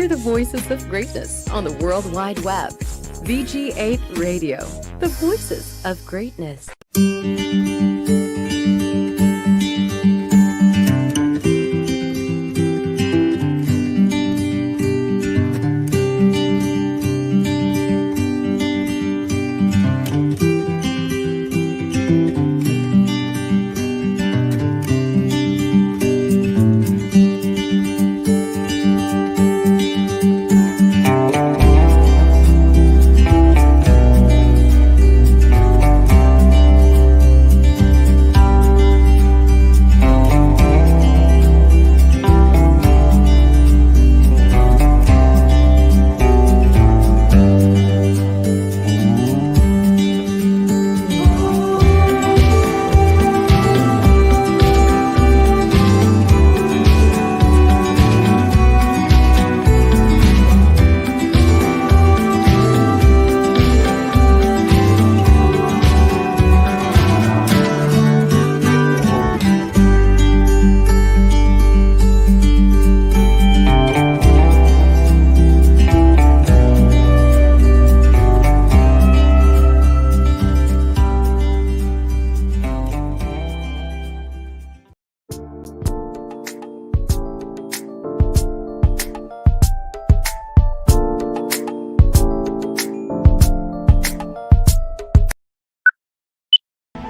Hear the voices of greatness on the World Wide Web. VG8 Radio, the voices of greatness.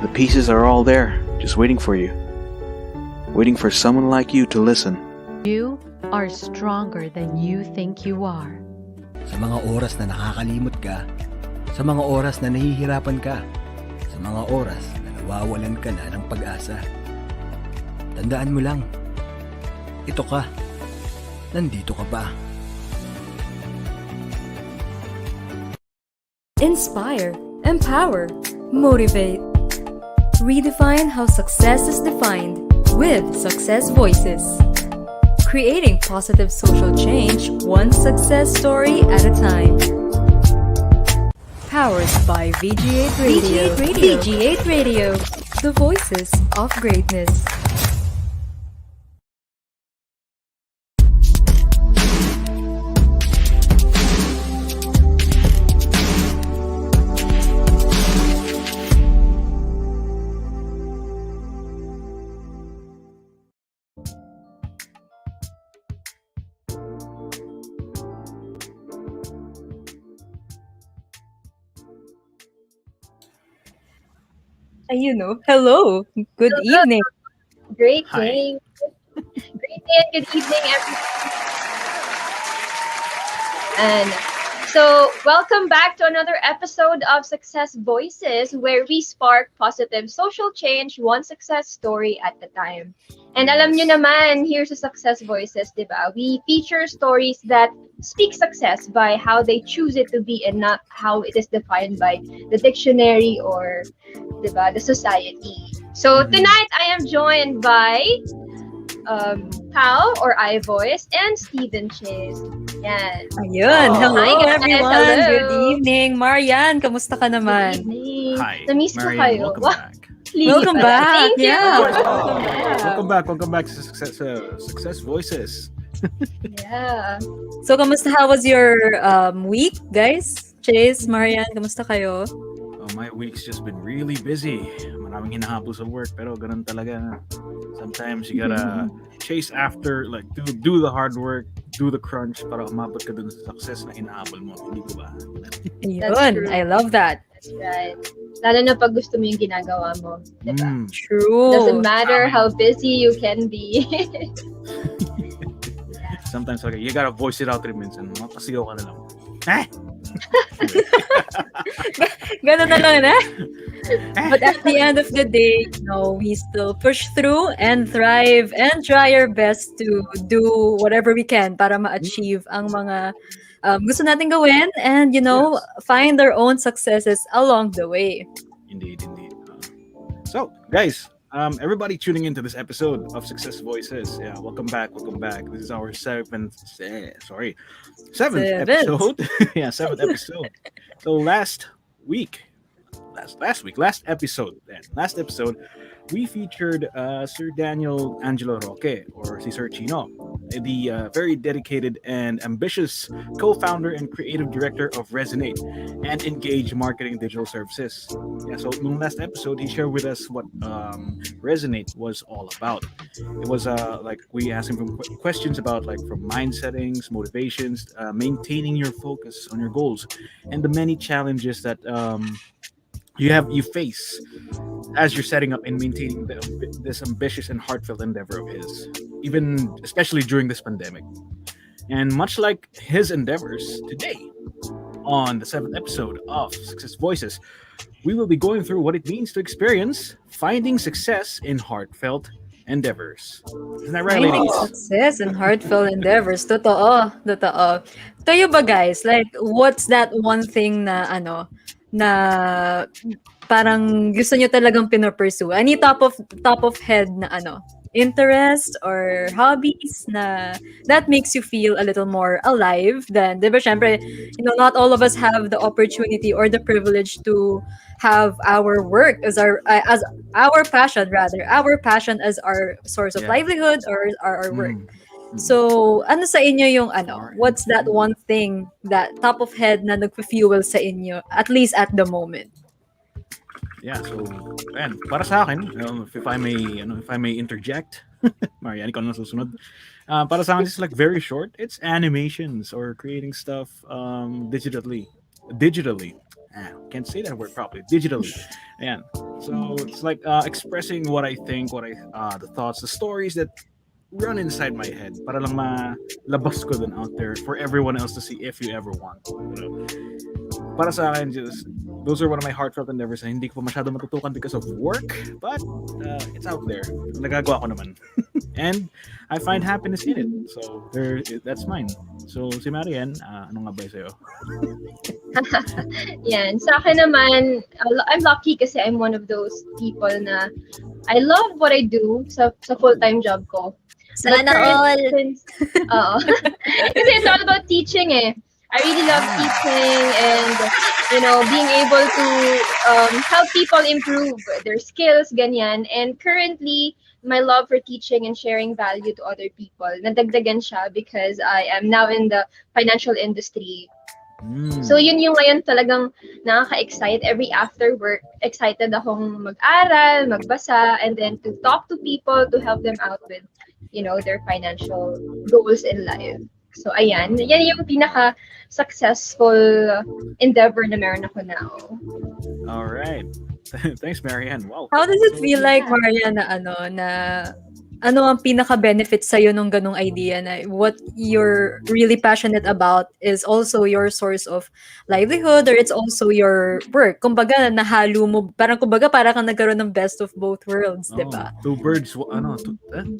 The pieces are all there, just waiting for you. Waiting for someone like you to listen. You are stronger than you think you are. Sa mga oras na nakakalimot ka, sa mga oras na nahihirapan ka, sa mga oras na nawawalan ka na ng pag-asa. Tandaan mo lang, ito ka, nandito ka pa. Inspire, empower, motivate. Redefine how success is defined with Success Voices. Creating positive social change one success story at a time. Powered by VG8 Radio. VG8 Radio, the voices of greatness. Hello. Good evening. Great Hi. day. Great day and good evening, everyone. And so, welcome back to another episode of Success Voices, where we spark positive social change, one success story at a time. And alam nyo naman, here sa Success Voices, di ba? We feature stories that speak success by how they choose it to be and not how it is defined by the dictionary or, di ba, the society. So tonight I am joined by Pao or iVoice and Steven Chase. Yan. Ayun. Hello, Hi, guys. everyone. Hello. Good evening. Marian, kamusta ka naman? Good evening. Hi, Na-miss ko Marian, kayo. welcome Wow. back. Please. Welcome back. Thank you. Yeah. Welcome back to Success Voices. Yeah. So, kamusta? How was your week, guys? Chase, Marian, kamusta kayo? Oh, my week's just been really busy. Maraming hinahabol sa work, pero ganun talaga. Sometimes you gotta chase after, like, do the hard work, do the crunch para umabot ka dun sa success na hinahabol mo. Hindi ko ba? Ayun. true. I love that. That's right. Lalo na pag gusto mo yung ginagawa mo. Diba? True. Doesn't matter how busy you can be. Sometimes like, you gotta voice it out rin minsan. Mapasigaw ka na lang. Ganun na lang na. But at the end of the day, we still push through and thrive and try our best to do whatever we can para ma-achieve ang mga gusto natin gawin and, find our own successes along the way. Indeed. So, guys, everybody tuning into this episode of Success Voices. Yeah, welcome back. This is our seventh episode. Yeah, seventh episode. So last episode, we featured Sir Daniel Angelo Roque, or si Sir Chino. the very dedicated and ambitious co-founder and creative director of Resonate and Engage Marketing Digital Services. Yeah, so in last episode, he shared with us what Resonate was all about. It was like we asked him questions about like from mind settings, motivations, maintaining your focus on your goals, and the many challenges that you face as you're setting up and maintaining this ambitious and heartfelt endeavor of his, even especially during this pandemic. And much like his endeavors today, on the 7th episode of Success Voices, we will be going through what it means to experience finding success in heartfelt endeavors. Isn't that right, Finding ladies? success and heartfelt endeavors. Totoo. Totoo. Kayo ba guys, like, what's that one thing na, na parang gusto nyo talagang pinopursue? Any top of head na interest or hobbies na that makes you feel a little more alive than, di ba, syempre, not all of us have the opportunity or the privilege to have our work as our passion as our source of Yeah. livelihood or our work. Mm. So, ano sa inyo yung Alright. what's that one thing that top of head na nagfu-fuel sa inyo, at least at the moment? Yeah, so ayan, para sa akin, if I may interject, Marian, ikaw na susunod. Para sa akin, it's like very short. It's animations or creating stuff digitally. Can't say that word properly. Digitally. Ayan. So it's like expressing what I think, the thoughts, the stories that run inside my head para lang malabas ko dun out there for everyone else to see if you ever want. Para sa akin, just those are one of my heartfelt endeavors na hindi ko pa masyado matutukan because of work, but it's out there. Nagagawa ko naman. And I find happiness in it. So that's mine. So si Marian, ano nga ba sa'yo? Yan. Sa akin naman, I'm lucky kasi I'm one of those people na I love what I do sa full-time job ko. Sana But all. Oo. Kasi it's all about teaching eh. I really love teaching and, being able to help people improve their skills, ganyan. And currently, my love for teaching and sharing value to other people, nadagdagan siya because I am now in the financial industry. So yun yung ngayon talagang nakaka-excite every after work. Excited akong mag-aral, magbasa, and then to talk to people to help them out with, their financial goals in life. So ayan, yan yung pinaka-successful endeavor na meron ako now. All right. Thanks, Marianne. Wow. How does it feel like, Maria, na ano ang pinaka-benefit sa'yo nung ganong idea na what you're really passionate about is also your source of livelihood or it's also your work? Kumbaga, nahalo mo, parang kang nagkaroon ng best of both worlds, di ba? Two birds,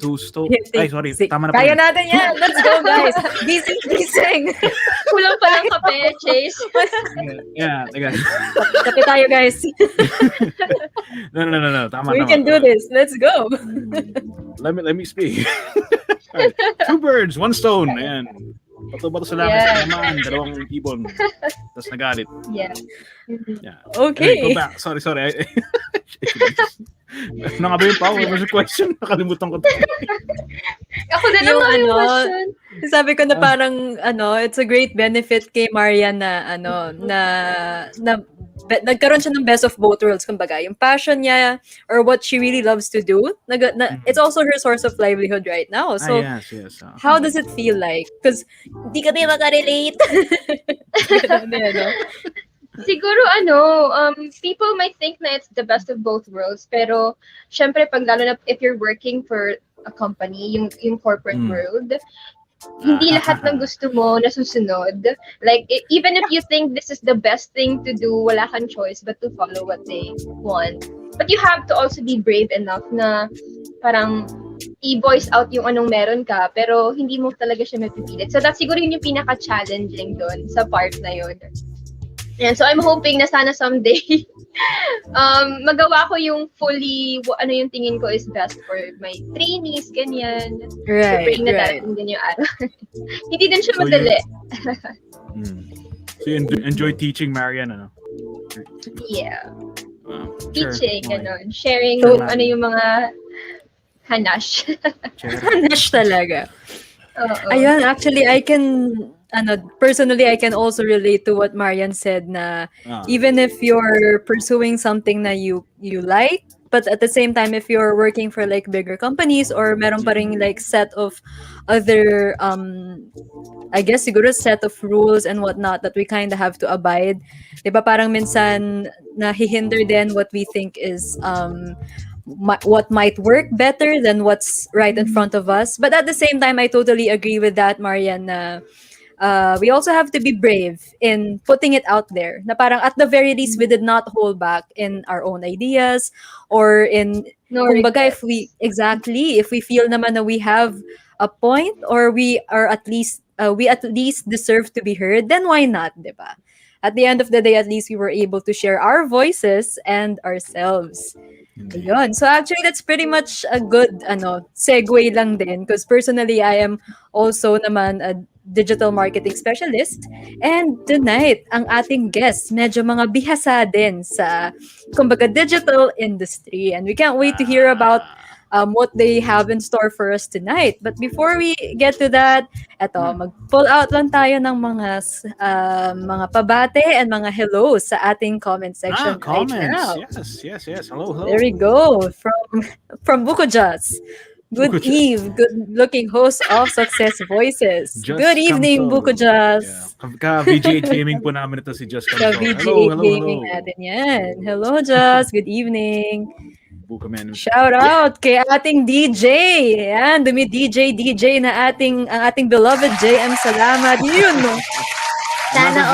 two stones. Ay, sorry. Tama na Kaya pala. natin yan! Let's go, guys! Gising! Kulang pa lang kape, Chase. Yeah, teka. Kape tayo, guys! No. Tama. We can do this! Let's go! Let me speak. Alright. Two birds, one stone. Ayan. Bato-bato sa langit. Yeah. Naman, dalawang ibon. Tapos nagalit. Yeah. Yeah. Okay. Go back. Sorry. Ano nga ba yung power? What was the question? Nakalimutan ko. Ako din naman yung question. Sabi ko na parang it's a great benefit kay Maria na nagkaroon siya ng best of both worlds, kumbaga. Yung passion niya or what she really loves to do, it's also her source of livelihood right now. So, yes. how does it feel like? Because hindi kami makarelate. Siguro people might think na it's the best of both worlds, pero syempre pag lalo na if you're working for a company, yung corporate world, hindi lahat ng gusto mo nasusunod. Like, even if you think this is the best thing to do, wala kang choice but to follow what they want. But you have to also be brave enough na parang i-voice out yung anong meron ka, pero hindi mo talaga siya mapipilit. So that's siguro yung pinaka-challenging doon sa part na yun. And so I'm hoping na sana someday magawa ko yung fully yung tingin ko is best for my trainees, ganyan. Right, so praying na darating din yung araw. Hindi din siya madali. So you enjoy teaching, Marian, ano? Yeah. Sure. Teaching, ganon. Sharing So, yung mga hanash. Hanash talaga. Oo. Ayun, actually, personally, I can also relate to what Marian said na Ah, even if you're pursuing something na you like, but at the same time, if you're working for like bigger companies or meron pa ring like set of other I guess siguro set of rules and whatnot that we kind of have to abide. 'Di ba parang minsan nahihinder din what we think is what might work better than what's right in front of us. But at the same time, I totally agree with that, Marian, na we also have to be brave in putting it out there. Na parang at the very least, we did not hold back in our own ideas or in, No kumbaga, regrets. if we feel naman na we have a point or we at least deserve to be heard, then why not, di ba? At the end of the day, at least we were able to share our voices and ourselves. hindi. Ayun. So actually, that's pretty much a good segue lang din because personally, I am also naman a digital marketing specialist. And tonight, ang ating guest, medyo mga bihasa din sa, kumbaga, digital industry. And we can't wait to hear about what they have in store for us tonight. But before we get to that, eto, mag-pull out lang tayo ng mga pabate and mga hello sa ating comment section right Comments. now. Yes. Hello. There we go. From Bukojas. Good Bukojas. eve, good-looking host of Success Voices. Just Good evening, Kamso. Bukojas. Yeah. Ka-VG8 Gaming po namin ito si Just Sa Kamso. VG8 Gaming natin yan. Hello, Just. Good evening. Bukaman. Shout out kay ating DJ. Yan, DJ na ang ating beloved JM Salamat. Yun. Sana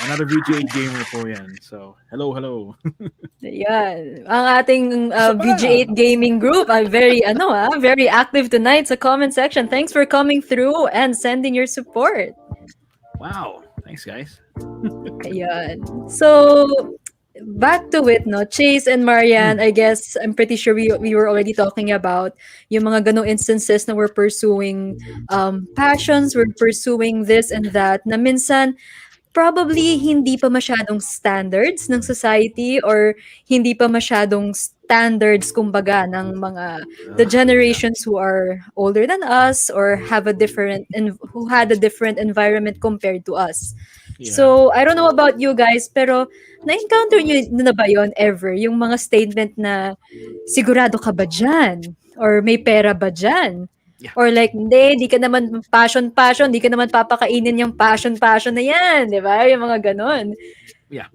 Another VG8 gamer po yan. So, hello. Yan. Ang ating VG8 gaming group ay very active tonight sa comment section. Thanks for coming through and sending your support. Wow. Thanks, guys. Ayan. So, back to it, no? Chase and Marian, I guess, I'm pretty sure we were already talking about yung mga ganong instances na we're pursuing passions, we're pursuing this and that, na minsan, probably hindi pa masyadong standards ng society or hindi pa masyadong standards, kumbaga, ng the generations who are older than us or who had a different environment compared to us. Yeah. So, I don't know about you guys, pero na-encounter nyo na ba yon ever? Yung mga statement na, sigurado ka ba dyan? Or may pera ba dyan? Yeah. Or like, hindi, di ka naman passion, di ka naman papakainin yung passion na yan, di ba? Yung mga ganon. Yeah.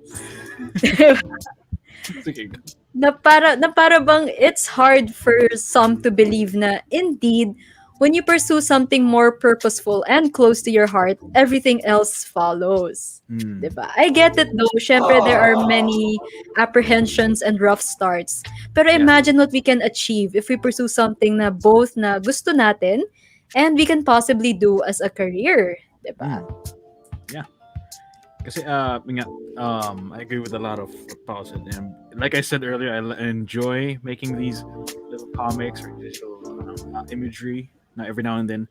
Sige. na para bang it's hard for some to believe na indeed, when you pursue something more purposeful and close to your heart, everything else follows. Diba? I get it though. Syempre, there are many apprehensions and rough starts. Pero imagine what we can achieve if we pursue something na both na gusto natin and we can possibly do as a career. Diba? Yeah. Kasi, I agree with a lot of what Paul said. And like I said earlier, I enjoy making these little comics or digital imagery every now and then.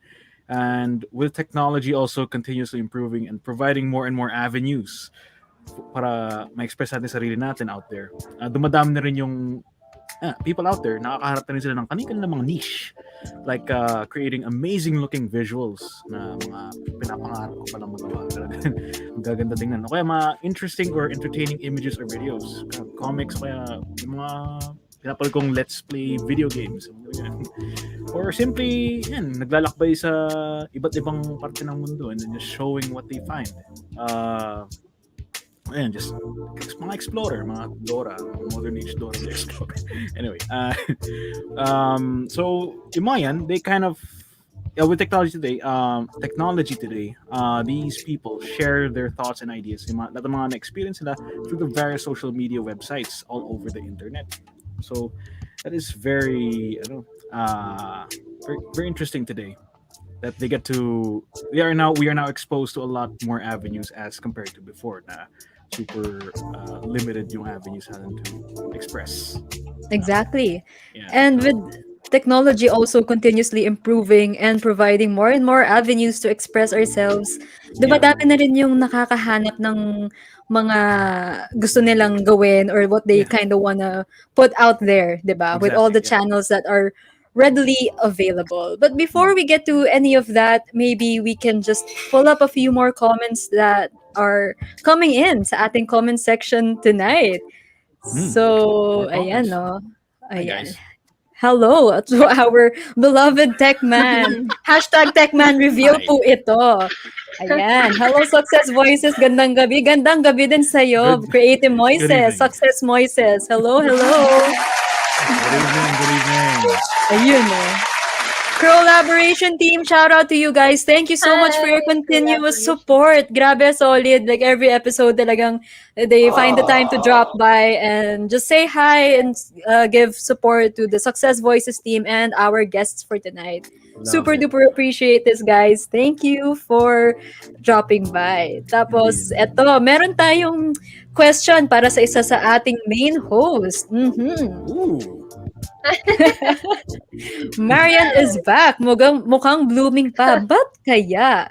And with technology also continuously improving and providing more and more avenues para ma-express natin sarili natin out there. Dumadami na rin yung people out there, nakakaharap na rin sila ng kanilang mga niche. Like creating amazing looking visuals na mga pinapangarap ko palang magawa. Ang gaganda tingnan. O kaya mga interesting or entertaining images or videos. Comics, kaya yung mga pinapanood kong let's play video games. Or simply, naglalakbay sa iba't ibang parte ng mundo and then just showing what they find. Just mga explorer, mga Dora, modern age Dora the Explorer. Anyway, so yung mga yan, they kind of, with technology today, these people share their thoughts and ideas. Yung mga na-experience nila through the various social media websites all over the internet. So that is very interesting today. That we are now exposed to a lot more avenues as compared to before. Na super limited yung avenues natin to express. Exactly. Yeah. And with technology also continuously improving and providing more and more avenues to express ourselves, dumadami na rin yung nakakahanap ng mga gusto nilang gawin or what they kind of wanna put out there, diba? With all the channels that are readily available. But before we get to any of that, maybe we can just pull up a few more comments that are coming in sa ating comment section tonight. So, More ayan, comments. no? Hi Ayan. guys. Hello to our beloved tech man. Hashtag tech man reveal Hi. po ito. Ayan. Hello, Success Voices. Gandang gabi. Gandang gabi din sa'yo. Creative Good Moises. evening. Success Moises. Hello, hello. Good evening. Good evening. Ayun, eh. Collaboration team, shout out to you guys. Thank you so much for your Hi, continuous collaboration. support. Grabe, solid. Like every episode talagang they find the time to drop by and just say hi and give support to the Success Voices team and our guests for tonight. Love Super it. duper appreciate this, guys. Thank you for dropping by. Tapos, Indeed. eto, meron tayong question para sa isa sa ating main host. Ooh. Marian is back. Mukhang blooming pa. Ba't kaya?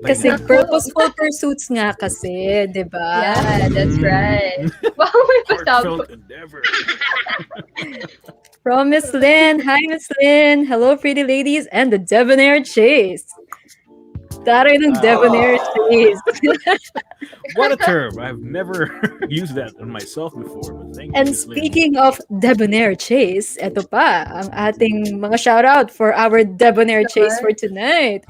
Kasi Nakapagpahinga. purposeful pursuits nga kasi, di ba? Yeah, that's right. Wow, may pasabog. Heartfelt endeavor. From Miss Lynn. Hi, Miss Lynn. Hello, pretty ladies. And the Debonair Chase. Taray ng Debonair Chase. What a term. I've never used that on myself before, but thank you. And Miss Lynn. speaking of Debonair Chase, eto pa, ang ating mga shoutout for our Debonair Chase for tonight.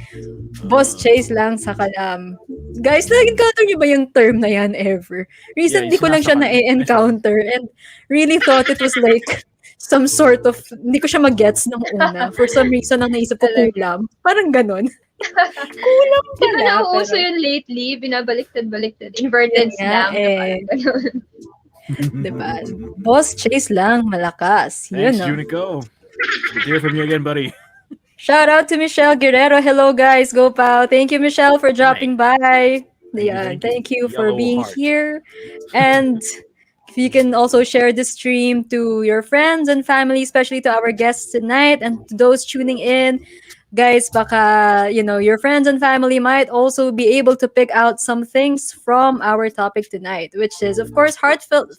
Boss Chase lang sa kalam. Guys, na-encounter niyo ba yung term na yan ever? Recently Yeah, ko lang siya sinasakal. na-encounter and really thought it was like some sort of, hindi ko siya mag-gets nung una. For some reason, ang naisip ko kulam. Parang ganon. Kulam Di ba pala. nauuso pero- yun lately? Binabaliktad-baliktad. Inverted Yun nga slang. na eh. parang ganun. Diba? Boss Chase lang, malakas. Yun, Thanks, no? Unico. Good to hear from you again, buddy. Shout out to Michelle Guerrero. Hello, guys. Go, pal. Thank you, Michelle, for dropping by. Thank you. Thank you for Yellow being heart. here. And if you can also share the stream to your friends and family, especially to our guests tonight and to those tuning in. Guys, baka, your friends and family might also be able to pick out some things from our topic tonight, which is, of course,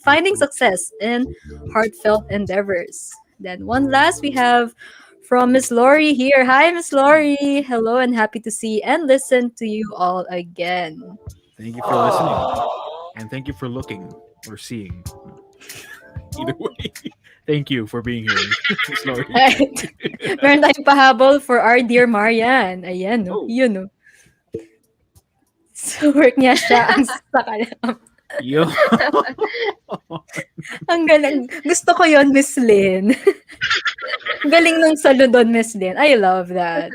finding success in heartfelt endeavors. Then one last, we have from Miss Lori here. Hi, Miss Lori. Hello, and happy to see and listen to you all again. Thank you for listening. And thank you for looking or seeing. Either way. Thank you for being here. Sorry. Right. Meron tayong pahabol for our dear Marian. Ayan, no? Oh. Yun, no? So, work niya siya ang sa kalam. Yo. Ang galing. Gusto ko yon, Miss Lynn. Galing ng saludon, Miss Lynn. I love that.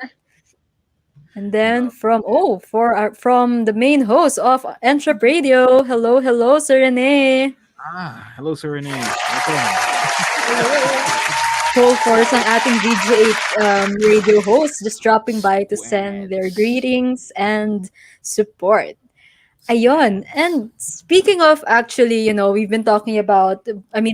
And then from the main host of Entrep Radio, hello, Sir Rene. Hello, Sir Rene. Welcome. Full force ang ating VG8 radio host just dropping by to send their greetings and support. Ayun. And speaking of actually, we've been talking about,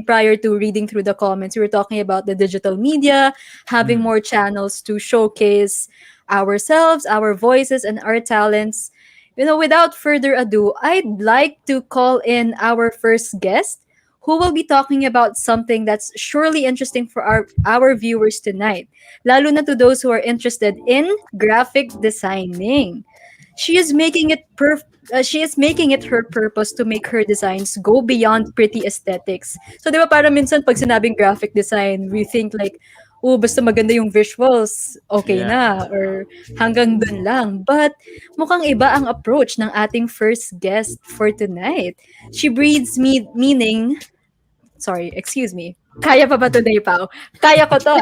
prior to reading through the comments, we were talking about the digital media, having more channels to showcase ourselves, our voices, and our talents. Without further ado, I'd like to call in our first guest who will be talking about something that's surely interesting for our viewers tonight, lalo na to those who are interested in graphic designing. She is making it her purpose to make her designs go beyond pretty aesthetics. So, di ba parang minsan pag sinabing graphic design, we think like, basta maganda yung visuals, okay na, or hanggang dun lang. But mukhang iba ang approach ng ating first guest for tonight. She breathes meaning. Sorry, excuse me. Kaya pa ba today, Pao? Kaya ko to.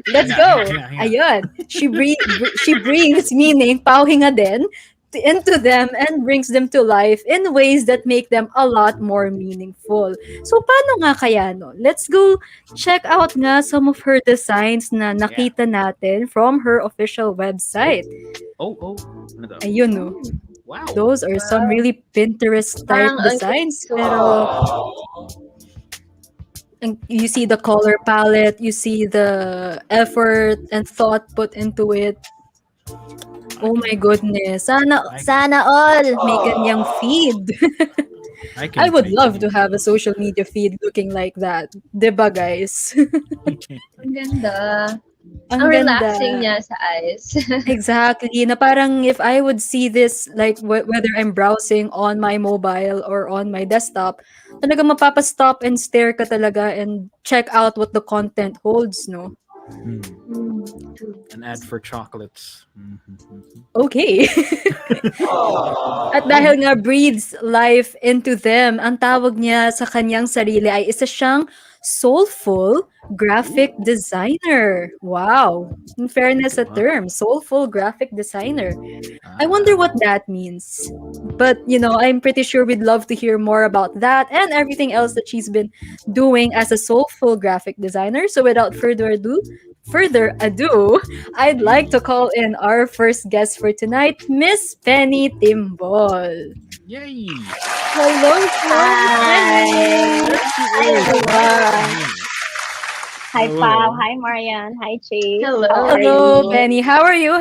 Let's go. Ayun. She brings meaning, Pao hinga din, into them and brings them to life in ways that make them a lot more meaningful. So, paano nga kaya, no? Let's go check out nga some of her designs na nakita natin from her official website. Oh. Ano daw? Ayun, no? Wow. Those are some really Pinterest-type Parang ang designs. cute. Pero, you see the color palette, you see the effort and thought put into it. Oh my goodness. Sana all may ganyang feed. I would love to have a social media feed looking like that. Diba, guys? Ang ganda. Ang Ang ganda. relaxing niya sa eyes. Exactly. Na parang if I would see this, like whether I'm browsing on my mobile or on my desktop, talaga mapapa-stop and stare ka talaga and check out what the content holds, no? An ad for chocolates. Okay. At dahil nga breathes life into them, ang tawag niya sa kanyang sarili ay isa siyang soulful graphic designer. Wow. In fairness sa term, soulful graphic designer. I wonder what that means. But, I'm pretty sure we'd love to hear more about that and everything else that she's been doing as a soulful graphic designer. So without further ado, I'd like to call in our first guest for tonight, Miss Penny Timbol. Yay! Hello, Hi. Hi, everyone. Hi, Hello. Pao. Hi, Marian. Hi, Chase. Hello. How are Hello, you? Penny. How are you?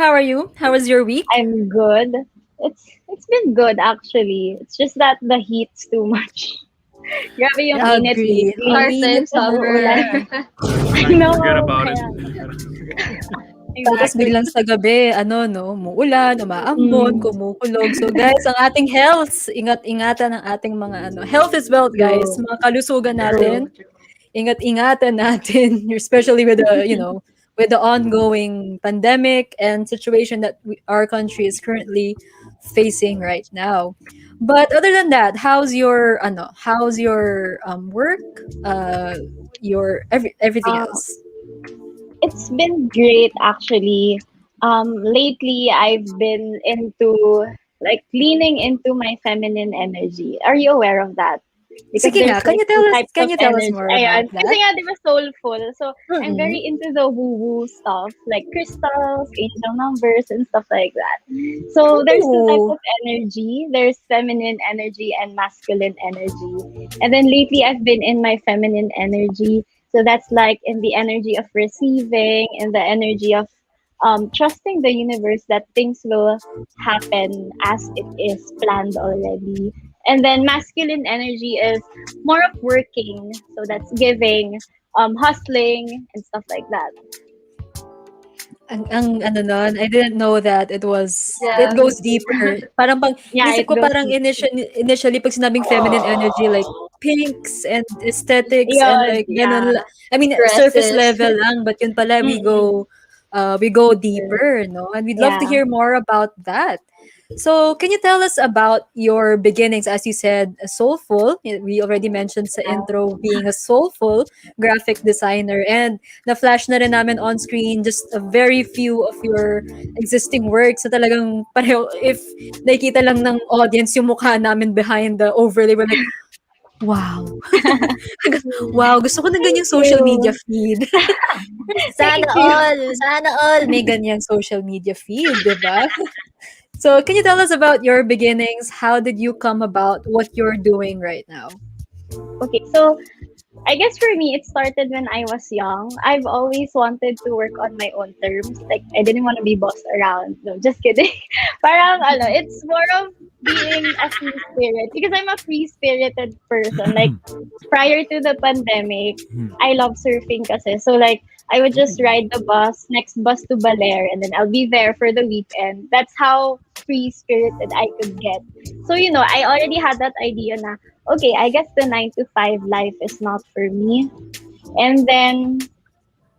How was your week? I'm good. It's been good, actually. It's just that the heat's too much. Grabe yung init Agree. lately. Ang Part-time init na summer. Uulan. Trying to forget know, about it. Tapos Exactly. biglang sa gabi, umuulan, umaambon, Mm. kumukulog. So guys, ang ating health, ingat-ingatan ang ating mga health is wealth, guys. True. Mga kalusugan natin, True. ingat-ingatan natin, especially with with the ongoing pandemic and situation that our country is currently facing right now. But other than that, how's your work, everything Uh, else? it's been great, actually. Lately, I've been into, like, leaning into my feminine energy. Are you aware of that? Because Sige nga, there's, like, two types can of you tell us energy. more Ayan. about Kasi that? nga, di ba, soulful. So, I'm Mm-mm. very into the woo-woo stuff, like crystals, angel numbers, and stuff like that. So, there's two types Ooh. of energy. There's feminine energy and masculine energy. And then lately, I've been in my feminine energy. So, that's like in the energy of receiving, in the energy of trusting the universe that things will happen as it is planned already. And then masculine energy is more of working, so that's giving, hustling and stuff like that. Ang ano nun, I didn't know that it Yeah, goes me too. deeper. Parang Yeah, isip it ko goes parang deep. initially pag sinabing feminine energy, like pinks and aesthetics and Yun, like yeah. ganun. I mean, surface Dresses. level lang, but yun pala Mm-mm. we go deeper, no? And we'd love to Yeah. hear more about that. So, can you tell us about your beginnings? As you said, soulful. We already mentioned sa intro being a soulful graphic designer. And na-flash na rin namin on screen just a very few of your existing works na talagang pareho. If nakikita lang ng audience yung mukha namin behind the overlay, we're like, wow. Wow, gusto ko na ganyang social media you. feed. Thank you. Sana all may ganyang social media feed, di ba? So, can you tell us about your beginnings? How did you come about what you're doing right now? Okay, so I guess for me, it started when I was young. I've always wanted to work on my own terms. Like, I didn't want to be bossed around. No, just kidding. Parang, it's more of being a free spirit. Because I'm a free-spirited person. Like, prior to the pandemic, I love surfing kasi. So, like, I would just ride the bus, next bus to Baler, and then I'll be there for the weekend. That's how free-spirited I could get. So, I already had that idea na, okay, I guess the 9 to 5 life is not for me. And then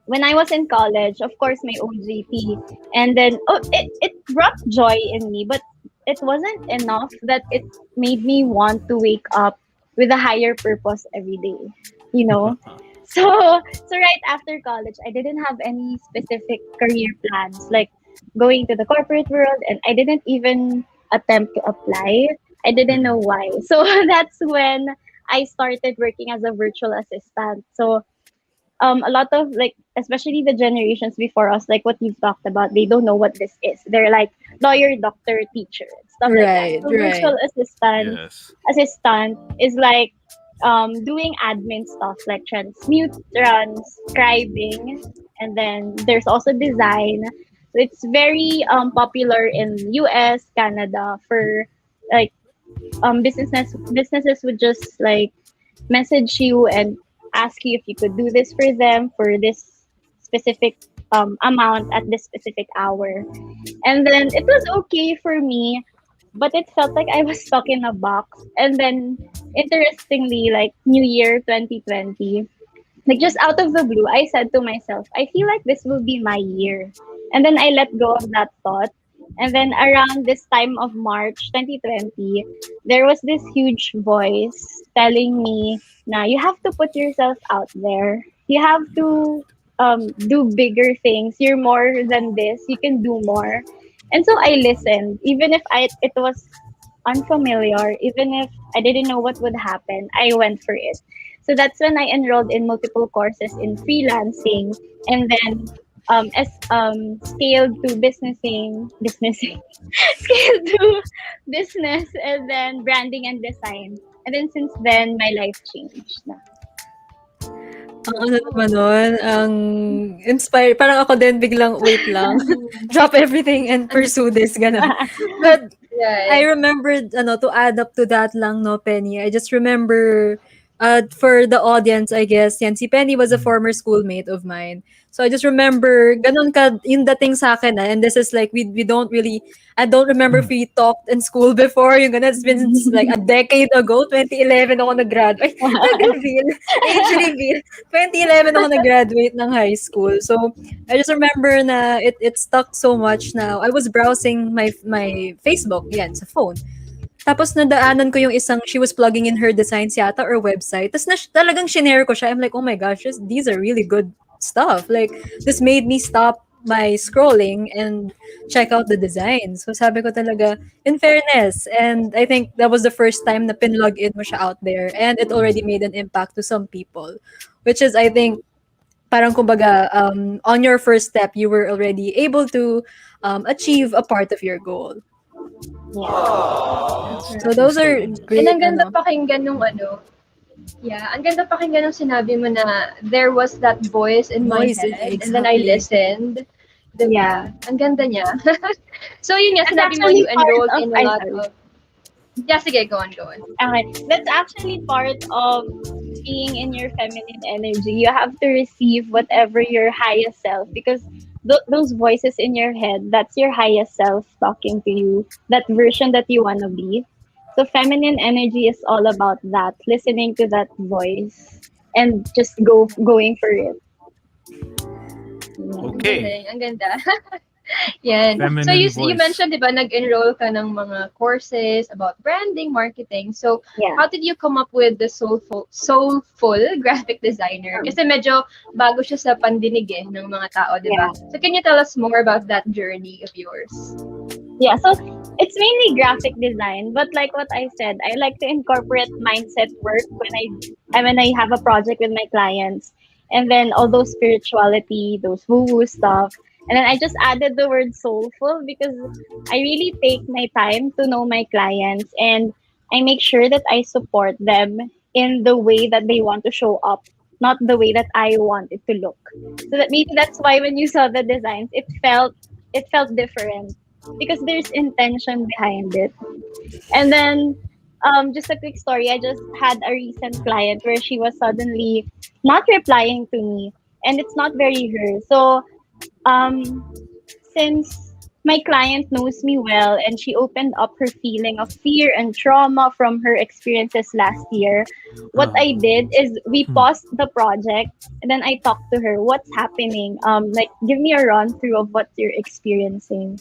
when I was in college, of course, my OJT. And then, it brought joy in me, but it wasn't enough that it made me want to wake up with a higher purpose every day, you know? So right after college, I didn't have any specific career plans, like going to the corporate world, and I didn't even attempt to apply. I didn't know why. So that's when I started working as a virtual assistant. So a lot of, like, especially the generations before us, like what you've talked about, they don't know what this is. They're like lawyer, doctor, teacher, stuff like that. Right, So right. virtual Yes. assistant is like doing admin stuff like transmute, transcribing, and then there's also design. So it's very popular in US, Canada for, like, businesses would just, like, message you and ask you if you could do this for them for this specific amount at this specific hour. And then it was okay for me, but it felt like I was stuck in a box. And then, interestingly, like New Year 2020, like just out of the blue, I said to myself, I feel like this will be my year. And then I let go of that thought. And then around this time of March 2020, there was this huge voice telling me, now you have to put yourself out there. You have to do bigger things. You're more than this. You can do more. And so I listened, even if it was unfamiliar, even if I didn't know what would happen, I went for it. So that's when I enrolled in multiple courses in freelancing, and then scaled to businessing, scaled to business, and then branding and design. And then since then, my life changed. Ang ano naman nun, ang inspire parang ako din biglang, "Wait lang, drop everything and pursue this," gano'n. But I Right. remembered to add up to that lang 'no, Penny, I just remember, for the audience, I guess, yan, si Penny was a former schoolmate of mine. So I just remember gano'n yung dating sa'kin, and this is like we don't really I don't remember if we talked in school before, yung gano'n. It's been like a decade ago, 2011 ako nag-graduate. Ay, nag-reveal, age reveal. 2011 ako nag-graduate ng high school. So I just remember na it stuck so much na I was browsing my Facebook, yan, sa phone. Tapos nadaanan ko yung isang, she was plugging in her designs yata or website. Tapos talagang shinare ko siya. I'm like, oh my gosh, these are really good stuff. Like, this made me stop my scrolling and check out the design. So sabi ko talaga, in fairness, and I think that was the first time na pinlog in mo siya out there, and it already made an impact to some people. Which is, I think, parang kumbaga, on your first step, you were already able to achieve a part of your goal. So those are great. And ang ganda pakinggan nung ang ganda pakinggan nung sinabi mo na there was that voice in my head, and then I listened. Diba? Yeah. Ang ganda niya. So yun nga, That's sinabi mo actually you enrolled part in of- a ay, lot sorry. of... Yeah, sige, go on. Okay. That's actually part of being in your feminine energy. You have to receive whatever your highest self, because those voices in your head, that's your highest self talking to you, that version that you want to be. So feminine energy is all about that, listening to that voice and just going for it. Okay. Ang ganda. Yan. Feminine So you voice. mentioned, di ba, nag-enroll ka ng mga courses about branding, marketing. So Yeah. how did you come up with the soulful graphic designer? Kasi medyo bago siya sa pandinig ng mga tao, di ba? So can you tell us more about that journey of yours? Yeah, so it's mainly graphic design, but like what I said, I like to incorporate mindset work when I have a project with my clients, and then all those spirituality, those woo-woo stuff. And then I just added the word soulful because I really take my time to know my clients, and I make sure that I support them in the way that they want to show up, not the way that I want it to look. So that maybe that's why when you saw the designs, it felt different because there's intention behind it. And then just a quick story, I just had a recent client where she was suddenly not replying to me, and it's not very her. So since my client knows me well and she opened up her feeling of fear and trauma from her experiences last year, what I did is we paused the project and then I talked to her, what's happening? Like, give me a run through of what you're experiencing.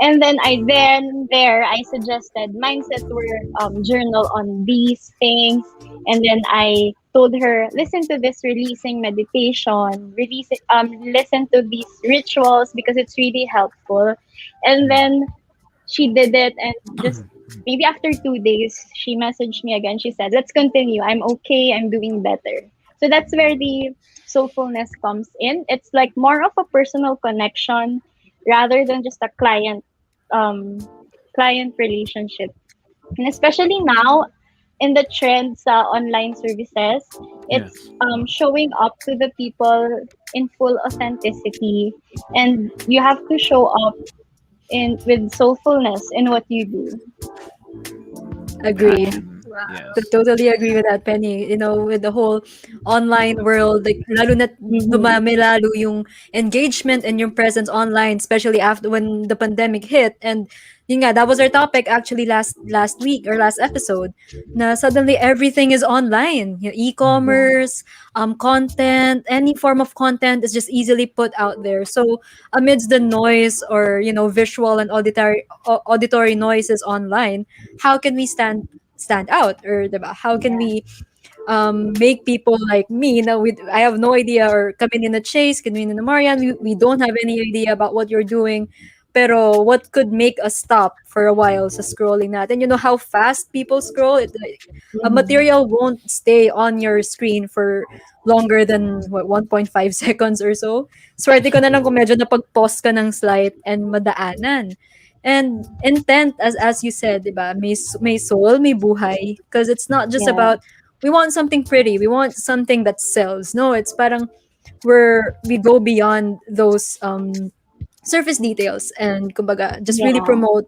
And then I suggested mindset work, journal on these things. And then I told her, listen to this releasing meditation, listen to these rituals because it's really helpful. And then she did it, and just maybe after 2 days, she messaged me again. She said, let's continue. I'm okay. I'm doing better. So that's where the soulfulness comes in. It's like more of a personal connection rather than just a client relationship. And especially now in the trends online services, it's showing up to the people in full authenticity, and you have to show up with soulfulness in what you do. Agreed. Wow. Yes. Totally agree with that, Penny. You know, with the whole online world, like lalo na Mhm. dumami lalo yung engagement and yung presence online, especially after when the pandemic hit. And yun nga, that was our topic actually last week or last episode. Na suddenly everything is online. You know, Yeah. e-commerce, content, any form of content is just easily put out there. So amidst the noise or visual and auditory noises online, how can we stand out, or diba? How can Yeah. we make people like me now I have no idea, or coming in the Chase, coming in the Marian, we don't have any idea about what you're doing, pero what could make us stop for a while sa scrolling natin? You know how fast people scroll? A Mhm. material won't stay on your screen for longer than 1.5 seconds or so. Swerte ko na lang kung medyo napag-pause ka ng slide and madaanan. And intent, as you said, diba? May soul, may buhay. Because it's not just Yeah. about, we want something pretty, we want something that sells. No, it's parang we go beyond those surface details, and kumbaga just really Yeah. promote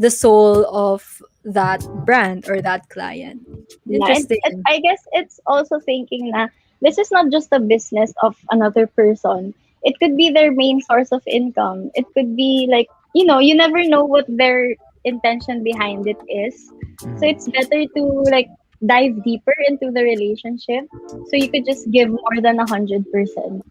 the soul of that brand or that client. Yeah, Interesting. I guess it's also thinking na this is not just a business of another person. It could be their main source of income. It could be like, you never know what their intention behind it is. So Mhm. it's better to like dive deeper into the relationship so you could just give more than 100%.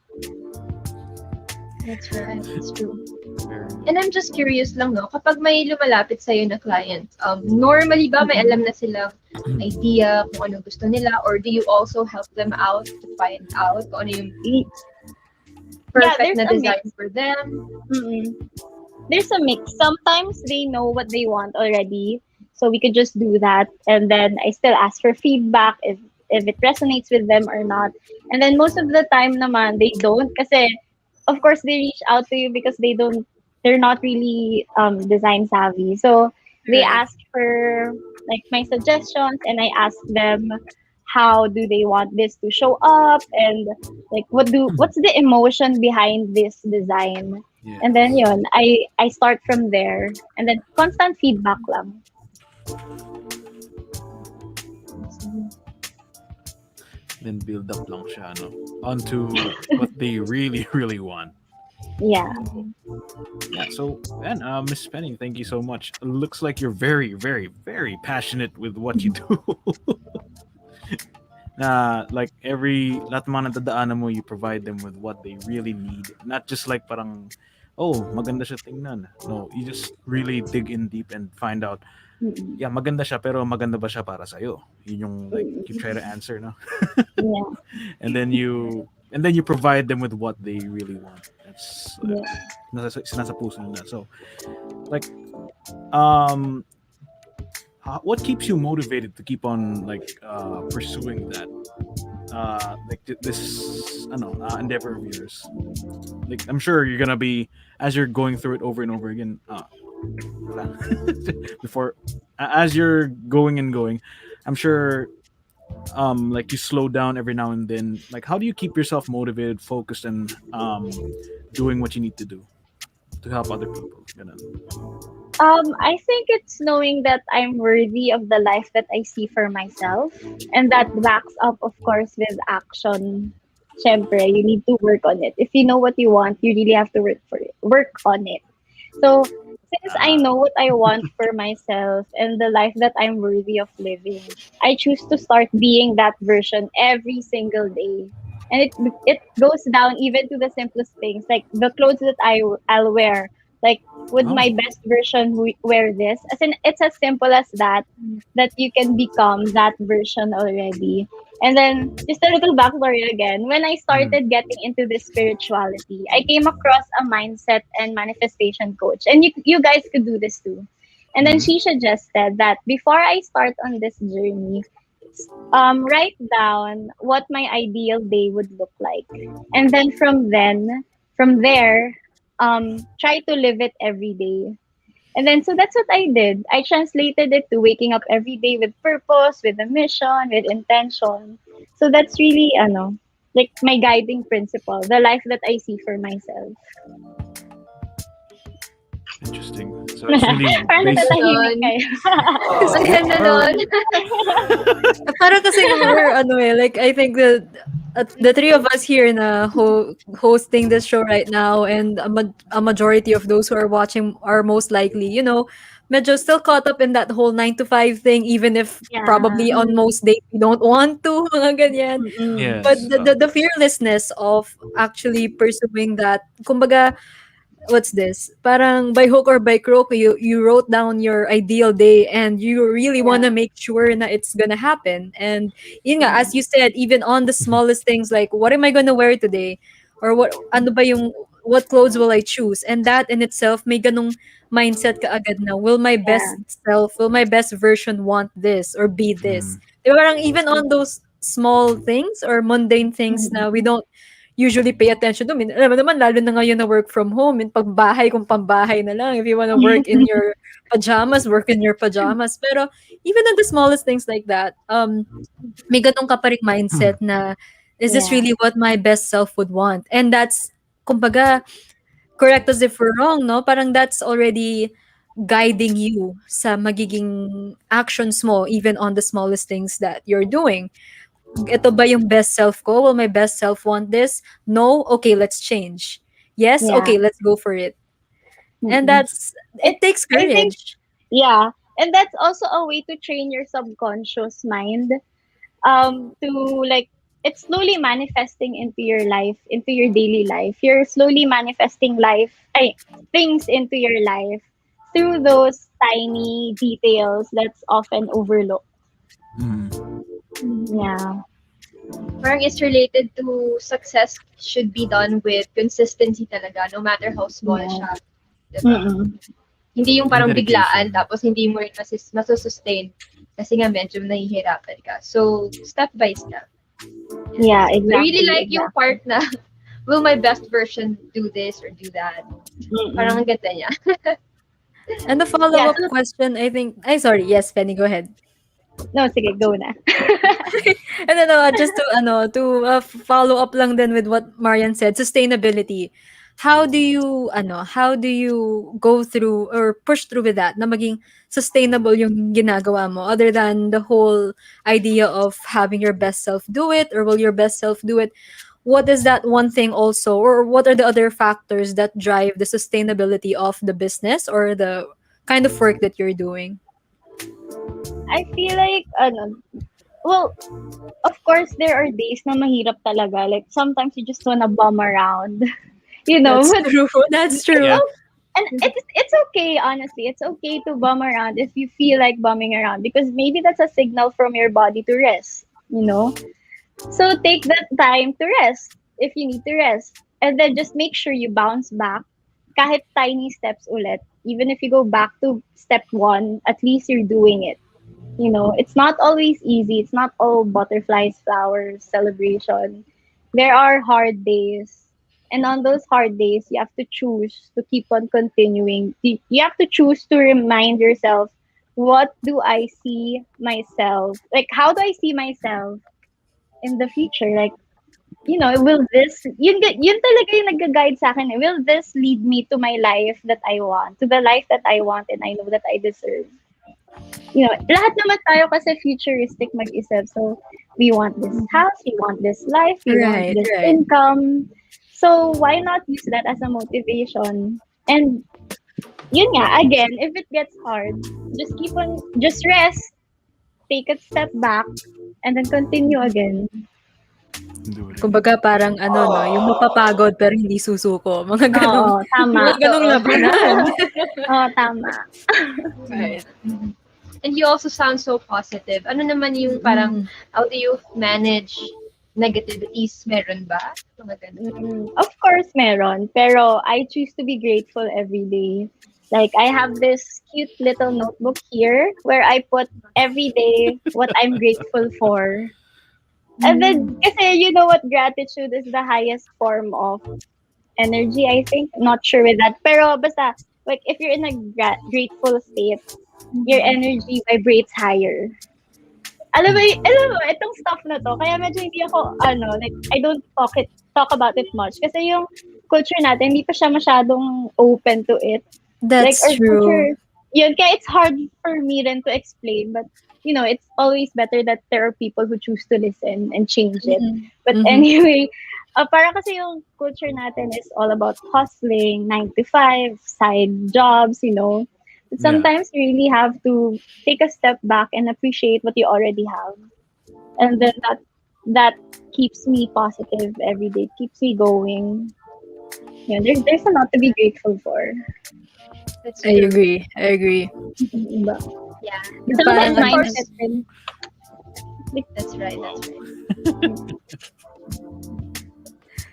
That's right. That's true. Very And I'm just curious lang, no, kapag may lumalapit sa'yo na client, normally ba may alam na silang idea kung ano gusto nila, or do you also help them out to find out kung ano yung Y- Yeah, perfect there's na a mix. design for them? Mm-mm. There's a mix. Sometimes they know what they want already, so we could just do that, and then I still ask for feedback if it resonates with them or not. And then most of the time, naman they don't, kasi of course they reach out to you because they're not really design savvy. So they Right. ask for like my suggestions, and I ask them how do they want this to show up, and like what's the emotion behind this design. And then Yes. yun, I start from there, and then constant feedback lang. Then build up lang siya, no? Onto what they really, really want. Yeah. Yeah, so and Miss Penny, thank you so much. Looks like you're very, very, very passionate with what you do. Na like every lahat ng mga nadadaanan mo, you provide them with what they really need. Not just like parang, oh, maganda siya tingnan. No, you just really dig in deep and find out, Mm-mm. yeah, maganda siya, pero maganda ba siya para sa'yo? Yun yung like you try to answer, no? Yeah. And then you provide them with what they really want. That's Yeah. nasa puso nila. So like um what keeps you motivated to keep on like pursuing that like this I don't know endeavor of yours? Like I'm sure you're gonna be, as you're going through it over and over again, before as you're going and going, I'm sure like you slow down every now and then. Like how do you keep yourself motivated, focused, and doing what you need to do to help other people? Ganun. I think it's knowing that I'm worthy of the life that I see for myself, and that backs up, of course, with action. Siyempre, you need to work on it. If you know what you want, you really have to work on it. So, since I know what I want for myself and the life that I'm worthy of living, I choose to start being that version every single day. And it goes down even to the simplest things, like the clothes that I'll wear. Like, would Oh. my best version wear this? As in, it's as simple as that, that you can become that version already. And then, just a little backstory again. When I started getting into this spirituality, I came across a mindset and manifestation coach. And you guys could do this too. And then she suggested that before I start on this journey, write down what my ideal day would look like. And then from there, try to live it every day. And then, so that's what I did. I translated it to waking up every day with purpose, with a mission, with intention. So that's really, like my guiding principle, the life that I see for myself. Interesting. So it's really Parang based. natatahimik kayo. Ang ganda nun. Parang kasi we're like I think the three of us here na hosting this show right now, and a majority of those who are watching are most likely, medyo still caught up in that whole 9 to 5 thing, even if Yeah. probably on most days we don't want to, mga ganyan. Mm-mm. But Yes. the fearlessness of actually pursuing that, kumbaga, what's this? Parang by hook or by crook, you wrote down your ideal day and you really want to make sure na it's gonna happen. And yun nga, as you said, even on the smallest things like what am I gonna wear today? Or what clothes will I choose? And that in itself may ganong mindset ka agad na will my best self, will my best version want this or be this? Diba, parang even on those small things or mundane things na we don't usually pay attention to. Alam mo naman, lalo na ngayon na work from home, in pagbahay kung pambahay na lang. If you wanna work in your pajamas, work in your pajamas. Pero even on the smallest things like that, may ganun ka pa rin mindset na, is this really what my best self would want? And that's, kumbaga, correct us if we're wrong, no? Parang that's already guiding you sa magiging actions mo, even on the smallest things that you're doing. Ito ba yung best self ko? Will my best self want this? No? Okay, let's change. Yes? Yeah. Okay, let's go for it. And it takes I think- courage. Yeah. And that's also a way to train your subconscious mind to like it's slowly manifesting into your life, into your daily life. You're slowly manifesting things into your life through those tiny details that's often overlooked. Yeah. Parang it's related to success should be done with consistency talaga, no matter how small siya. Diba? Mm-mm. Hindi yung parang Dedication. biglaan, tapos hindi mo rin masusustain. Kasi nga medyo nahihirapan ka. So, step by step. Yeah, exactly. I really like yung part na, will my best version do this or do that? Mm-mm. Parang ang ganda niya. And the follow-up question, I think, sorry, yes, Penny, go ahead. No, sige, go na. And then just to follow up lang then with what Marian said, sustainability. How do you go through or push through with that na maging sustainable yung ginagawa mo, other than the whole idea of having your best self do it, or will your best self do it? What is that one thing also, or what are the other factors that drive the sustainability of the business or the kind of work that you're doing? I feel like, well, of course, there are days na mahirap talaga. Like, sometimes you just wanna bum around. That's but true. That's true. Yeah. and it's okay, honestly. It's okay to bum around if you feel like bumming around, because maybe that's a signal from your body to rest, So take that time to rest if you need to rest. And then just make sure you bounce back kahit tiny steps ulit. Even if you go back to step 1, at least you're doing it. It's not always easy. It's not all butterflies, flowers, celebration. There are hard days. And on those hard days, you have to choose to keep on continuing. You have to choose to remind yourself, what do I see myself? Like, how do I see myself in the future? Like, will this, yun talaga yung nag-guide sa akin. Will this lead me to my life that I want, to the life that I want and I know that I deserve? Lahat naman tayo kasi futuristic mag-isip. So, we want this house, we want this life, we want this income. So, why not use that as a motivation? And, yun nga, again, if it gets hard, just rest, take a step back, and then continue again. Kumbaga parang yung mapapagod pero hindi susuko. Mga ganong, tama. mga ganong labanan. Tama. Right. And you also sound so positive. Ano naman yung parang, how do you manage negativities? Meron ba? Mga ganun. Of course, meron. Pero I choose to be grateful every day. Like, I have this cute little notebook here where I put every day what I'm grateful for. And then, kasi you know what, gratitude is the highest form of energy, I think. Not sure with that. Pero basta, like, if you're in a grateful state, your energy vibrates higher. Alam mo, itong stuff na to, kaya medyo hindi ako, like, I don't talk about it much. Kasi yung culture natin, hindi pa siya masyadong open to it. Like That's our true. culture, yun, kaya it's hard for me then to explain, but it's always better that there are people who choose to listen and change it. Mhm. But Mhm. anyway, para kasi yung culture natin is all about hustling, 9 to 5, side jobs. But Yeah. sometimes you really have to take a step back and appreciate what you already have. And then that keeps me positive every day, keeps me going. There's a lot to be grateful for. That's I true. agree. I agree. Diba? Yeah. Sometimes And of Parang course, mindset din. Like, that's right. Wow.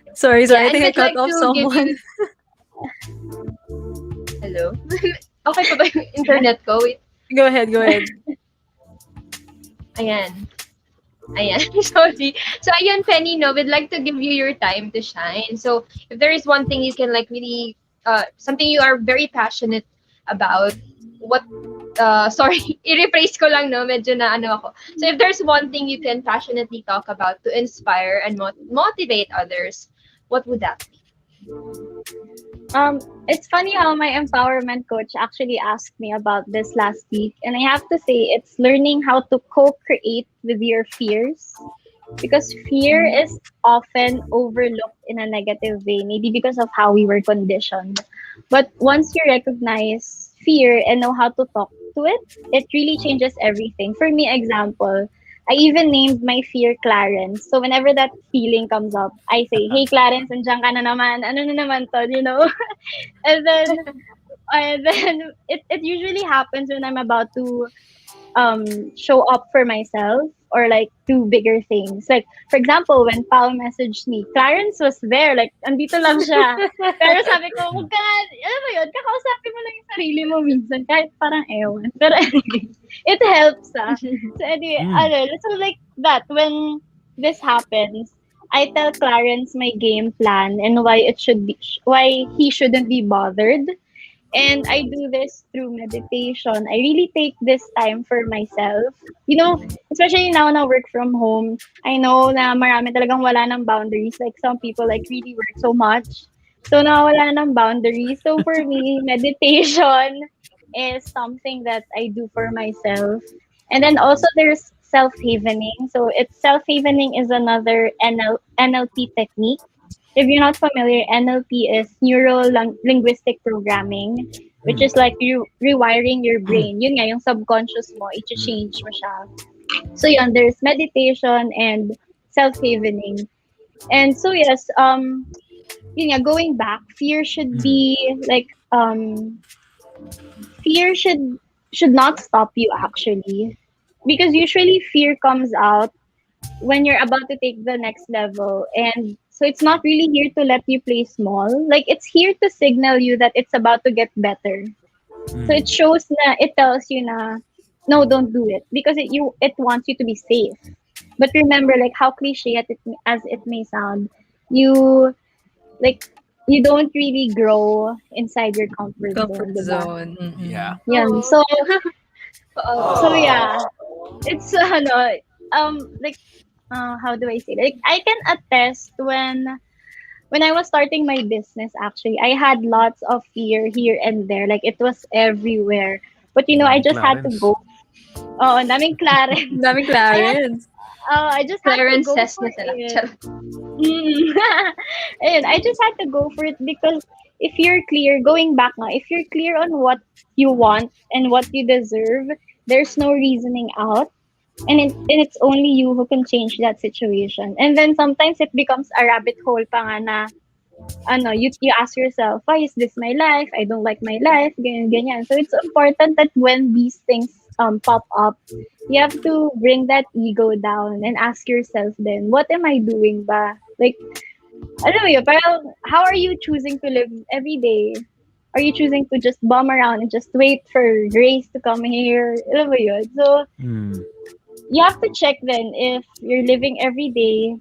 That's right. sorry, Yeah, I and think I we'd cut like off to give someone. you hello. Okay pa ba yung internet ko? Wait. Go ahead, go ahead. Ayan. Ayan. Sorry. So, ayan, Penny, no, we'd like to give you your time to shine. So, if there is one thing you can like really, something you are very passionate about, what, sorry, i-rephrase ko lang, no, medyo na ano ako. So, if there's one thing you can passionately talk about to inspire and motivate others, what would that be? it's funny how my empowerment coach actually asked me about this last week, and I have to say it's learning how to co-create with your fears, because fear is often overlooked in a negative way, maybe because of how we were conditioned. But once you recognize fear and know how to talk to it, it really changes everything. For me, example, I even named my fear Clarence. So whenever that feeling comes up, I say, "Hey Clarence, andiyan ka na naman. Ano na naman to?" And then it usually happens when I'm about to show up for myself or like do bigger things. Like for example, when Pao messaged me, Clarence was there, like andito lang siya. Pero sabi ko, huwag ka, alam mo yun, kakausapin mo lang yung sarili mo minsan, kahit parang ewan. Pero anyway, it helps So anyway, Mm. so like that, when this happens, I tell Clarence my game plan and why he shouldn't be bothered. And I do this through meditation. I really take this time for myself. Especially now na work from home, I know na marami talagang wala ng boundaries. Like some people like really work so much. So nawawala ng boundaries. So for me, meditation is something that I do for myself. And then also there's self-havening. So it's self-havening is another NLP technique. If you're not familiar, NLP is neuro linguistic programming, which Mm. is like you rewiring your brain. Yun nga, yung subconscious mo, i-change mo siya. So yun, there's meditation and self-havening. And so yes, yun nga, going back, Mm. fear should not stop you actually. Because usually fear comes out when you're about to take the next level. And so it's not really here to let you play small. Like it's here to signal you that it's about to get better. So Mm. it tells you na no, don't do it because it wants you to be safe. But remember, like how cliche as it may sound, you like you don't really grow inside your comfort Comfort zone, diba? zone. Yeah. Mhm. Yan. Oh. So yeah, it's like how do I say it? Like I can attest when I was starting my business actually, I had lots of fear here and there. Like it was everywhere. But I Daming just had to Clarence. go. Oh, ang daming Clarence. Ang daming I had Clarence. I just had to Clarence go says for na sila. it. Charot. Ayun, I just had to go for it because if you're clear, going back now, if you're clear on what you want and what you deserve, there's no reasoning out. And it's only you who can change that situation. And then sometimes it becomes a rabbit hole pa nga na, you ask yourself, why is this my life? I don't like my life, ganyan, ganyan. So it's important that when these things pop up, you have to bring that ego down and ask yourself then, what am I doing ba? Like, alam mo yun, parang, how are you choosing to live every day? Are you choosing to just bum around and just wait for grace to come here? Alam mo yun? So, Mm. you have to check then if you're living every day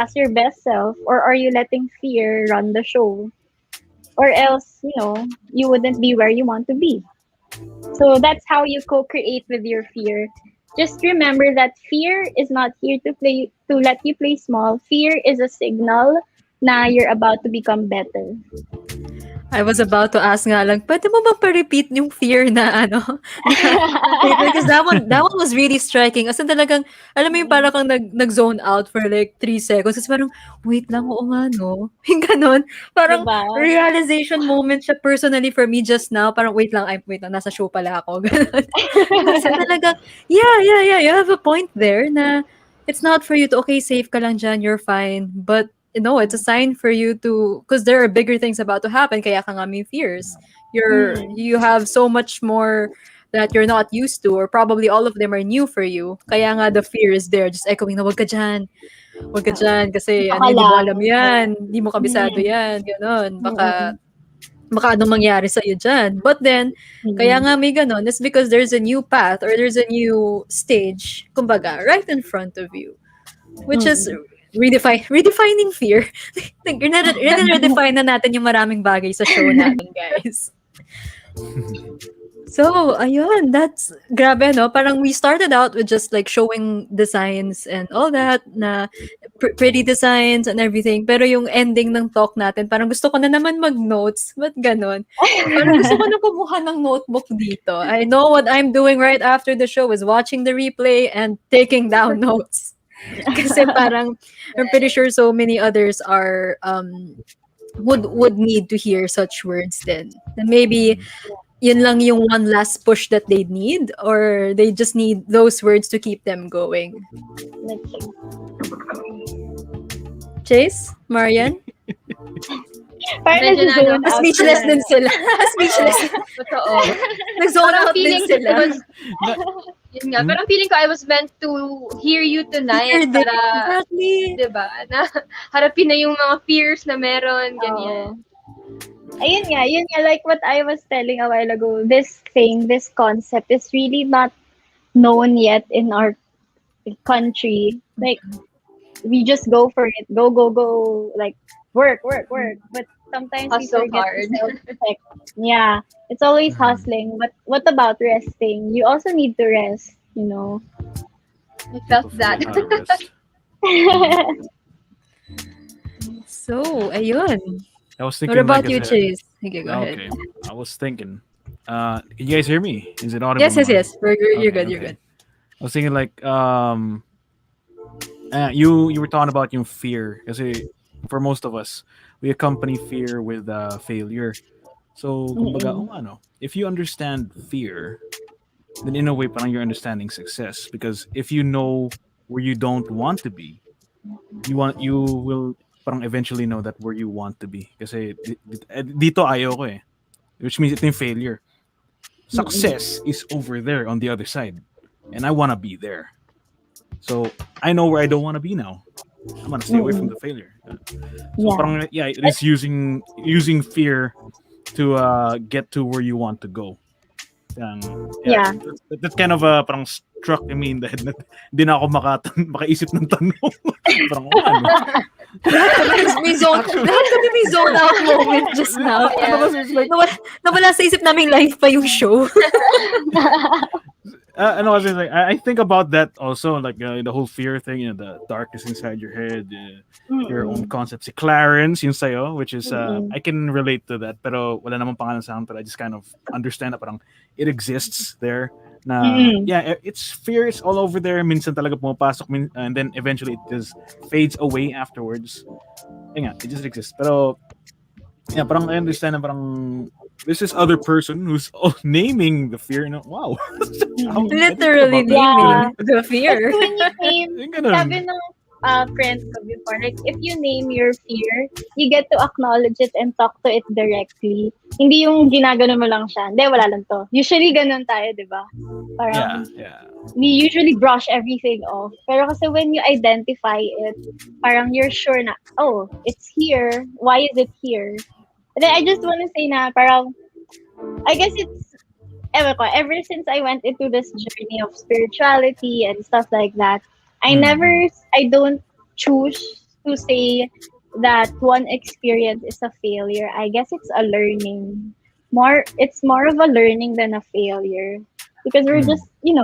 as your best self, or are you letting fear run the show? Or else, you wouldn't be where you want to be. So that's how you co-create with your fear. Just remember that fear is not here to let you play small. Fear is a signal na you're about to become better. I was about to ask nga lang, pwede mo bang pa-repeat yung fear na ano? Because that one was really striking. As in talagang, alam mo yung parang kang nag-zone out for like 3 seconds. Kasi parang, wait lang, oo nga no. Yung ganun. Parang Diba? realization moment siya personally for me just now. Parang wait lang, nasa show pala ako. Ganun. Kasi talagang, yeah, you have a point there na it's not for you to, okay, safe ka lang dyan, you're fine. But no, it's a sign for you to, because there are bigger things about to happen, kaya ka nga may fears. You have so much more that you're not used to, or probably all of them are new for you. Kaya nga the fear is there, just echoing na wag ka dyan, kasi Baka hindi mo lang. alam yan, hindi mo kabisado yan, ganon. Baka anong mangyari sa'yo dyan. But then, kaya nga may ganon, it's because there's a new path or there's a new stage, kumbaga, right in front of you. Which is redefining fear. Redefine na natin yung maraming bagay sa show natin, guys. So, ayun, that's grabe, no? Parang we started out with just like showing designs and all that, na pretty designs and everything. Pero yung ending ng talk natin, parang gusto ko na naman mag-notes. Ba't ganon? Parang gusto ko na kumuha ng notebook dito. I know what I'm doing right after the show is watching the replay and taking down notes. Kasi parang, I'm pretty sure so many others are, would need to hear such words then. And maybe, yun lang yung one last push that they need, or they just need those words to keep them going. Chase? Marian? Parang Medyo nag-zone out Speechless sila. din sila. Speechless. Totoo. Nag-zone Parang out din feeling sila. ko was, yun nga, parang feeling ko I was meant to hear you tonight para, Exactly. diba, na harapin na yung mga fears na meron, ganyan. Ayun nga, like what I was telling a while ago, this concept is really not known yet in our country. Like, we just go for it, go, like, work. But sometimes we Hustle forget hard. to self-protect. Yeah, it's always hustling. But what about resting? You also need to rest, you know. I felt that. So, ayun. I was thinking. What about like, you, as a- Chase? Okay, go ahead. Okay, I was thinking. Can you guys hear me? Is it audible? Yes. now? You're Okay, good. okay. You're good. I was thinking like you were talking about yung fear kasi for most of us we accompany fear with failure. So kumbaga, if you understand fear, then in a way parang you're understanding success, because if you know where you don't want to be, you will parang eventually know that where you want to be. Kasi dito ayaw ko eh. Which means ito yung failure. Success is over there on the other side. And I want to be there. So I know where I don't want to be now. I'm going to stay away from the failure. So parang, it is using fear to get to where you want to go. That kind of parang struck me in the head na hindi na ako makaisip ng tanong. Parang ano? Lahat kami may zone out moment just now. Nawala sa isip naming live pa yung show. I think about that also, like the whole fear thing, the darkness inside your head, your own concepts. Si Clarence, yung sayo, which is, I can relate to that, pero wala namang pangalan sa akin, but I just kind of understand na parang it exists there. Na, it's fear, it's all over there. Minsan talaga pumapasok, and then eventually it just fades away afterwards. It just exists. Pero, parang I understand na parang this is other person who's naming the fear. Wow. Literally naming the fear. Like when you name, sabi ng friend ko before, like if you name your fear, you get to acknowledge it and talk to it directly. Hindi yung ginagano mo lang siya. Hindi, wala lang to. Usually ganun tayo, di ba? Parang, we usually brush everything off. Pero kasi when you identify it, parang you're sure na, oh, it's here. Why is it here? And then I just want to say na parang, I guess it's, ever since I went into this journey of spirituality and stuff like that, I don't choose to say that one experience is a failure. I guess it's a learning. It's more of a learning than a failure. Because we're just, you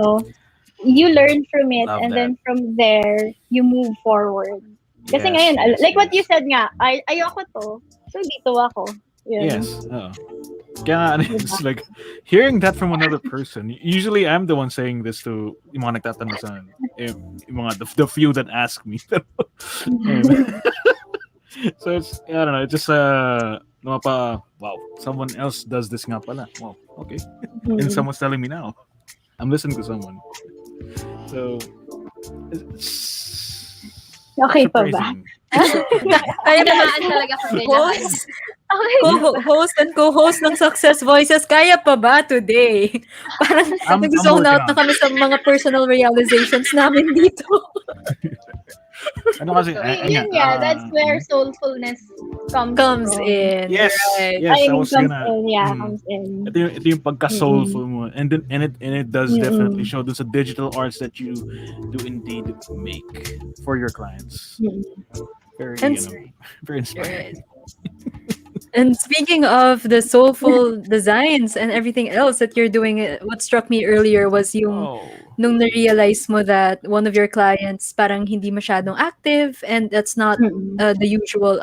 learn from it. Love and that. then from there, you move forward. Kasi Yes, ngayon, yes, like what yes. you said nga, ayoko to. So dito ako. Yun. Yes. Kaya it's like hearing that from another person. Usually, I'm the one saying this to yung mga nagtatanong sa akin. Yung mga the few that ask me. And, so it's I don't know. It's just wow. Someone else does this nga pala. Wow. Okay. And someone's telling me now. I'm listening to someone. So it's Okay pa ba? surprising. Kaya naman talaga kami lahat. Host, Okay. host and co-host ng Success Voices, kaya pa ba today? Parang I'm nag-zone out working na on kami sa mga personal realizations namin dito. Ano kasi, Yun nga, that's where soulfulness Comes from. in. yes, Right. yes, I was comes gonna. in, yeah, mm. comes in. Ito yung pagka-soulful mo. And it does definitely show dun sa digital arts that you do indeed make for your clients. Very, And- very inspiring. And speaking of the soulful designs and everything else that you're doing, what struck me earlier was yung Oh. nung na-realize mo that one of your clients parang hindi masyadong active and that's not the usual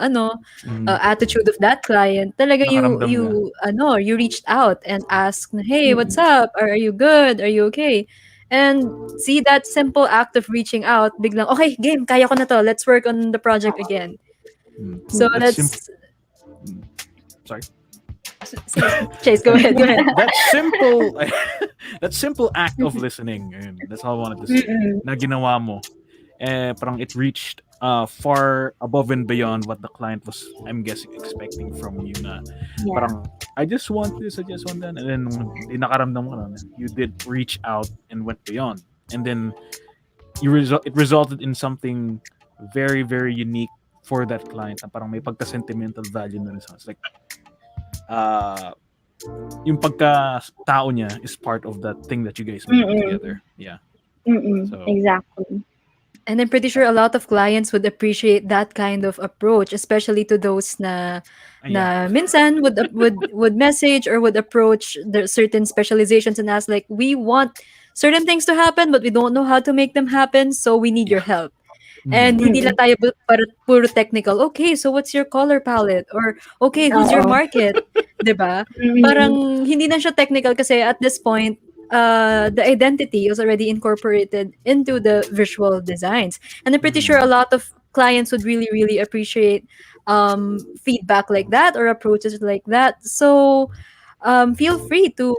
attitude of that client. Talaga Nakaramdam you reached out and asked, "Hey, what's up? Are you good? Are you okay?" And see that simple act of reaching out, biglang, "Okay, game, kaya ko na to. Let's work on the project again." So That's that's Sorry. Chase, go ahead. That simple that simple act of listening, and that's all I wanted to say. Na ginawa mo, parang it reached far above and beyond what the client was, I'm guessing, expecting from you. Na parang I just want this, I just want that, and then nakaramdam mo na, you did reach out and went beyond, and then it resulted in something very, very unique for that client. Na parang may pagka-sentimental value na rin sa it's like yung pagka-tao niya is part of that thing that you guys made together. Yeah. So- Exactly. And I'm pretty sure a lot of clients would appreciate that kind of approach, especially to those na minsan would message or would approach the certain specializations and ask like, we want certain things to happen, but we don't know how to make them happen, so we need your help. And hindi lang tayo para puro technical. Okay, so what's your color palette? Or okay, who's your market? 'Di ba? Parang hindi na siya technical kasi at this point the identity is already incorporated into the visual designs. And I'm pretty sure a lot of clients would really, really appreciate feedback like that or approaches like that. So feel free to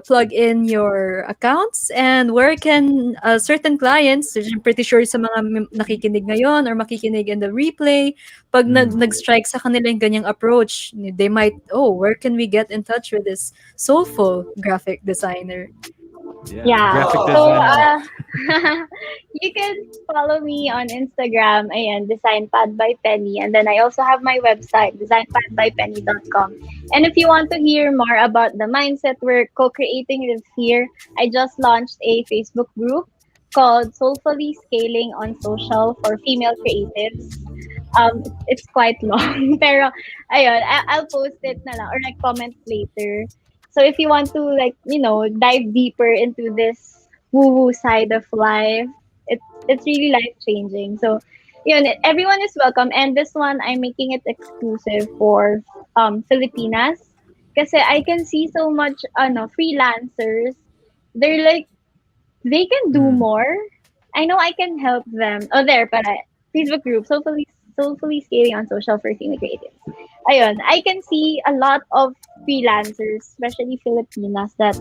plug in your accounts and where can certain clients, which I'm pretty sure sa mga nakikinig ngayon or makikinig in the replay, pag nag-strike sa kanila yung ganyang approach, they might, where can we get in touch with this soulful graphic designer? Yeah. Graphic So, design. you can follow me on Instagram, ayan, DesignPad by Penny. And then I also have my website, designpadbypenny.com. And if you want to hear more about the mindset we're co-creating this year, I just launched a Facebook group called Soulfully Scaling on Social for Female Creatives. It's quite long, pero ayun, I'll post it na lang or like comment later. So if you want to dive deeper into this woo-woo side of life, it's really life-changing. So everyone is welcome. And this one, I'm making it exclusive for Filipinas. Kasi I can see so much freelancers. They're like, they can do more. I know I can help them. Oh, there, para Facebook group, soulfully scaling on social for female creatives. Ayun, I can see a lot of freelancers, especially Filipinas, that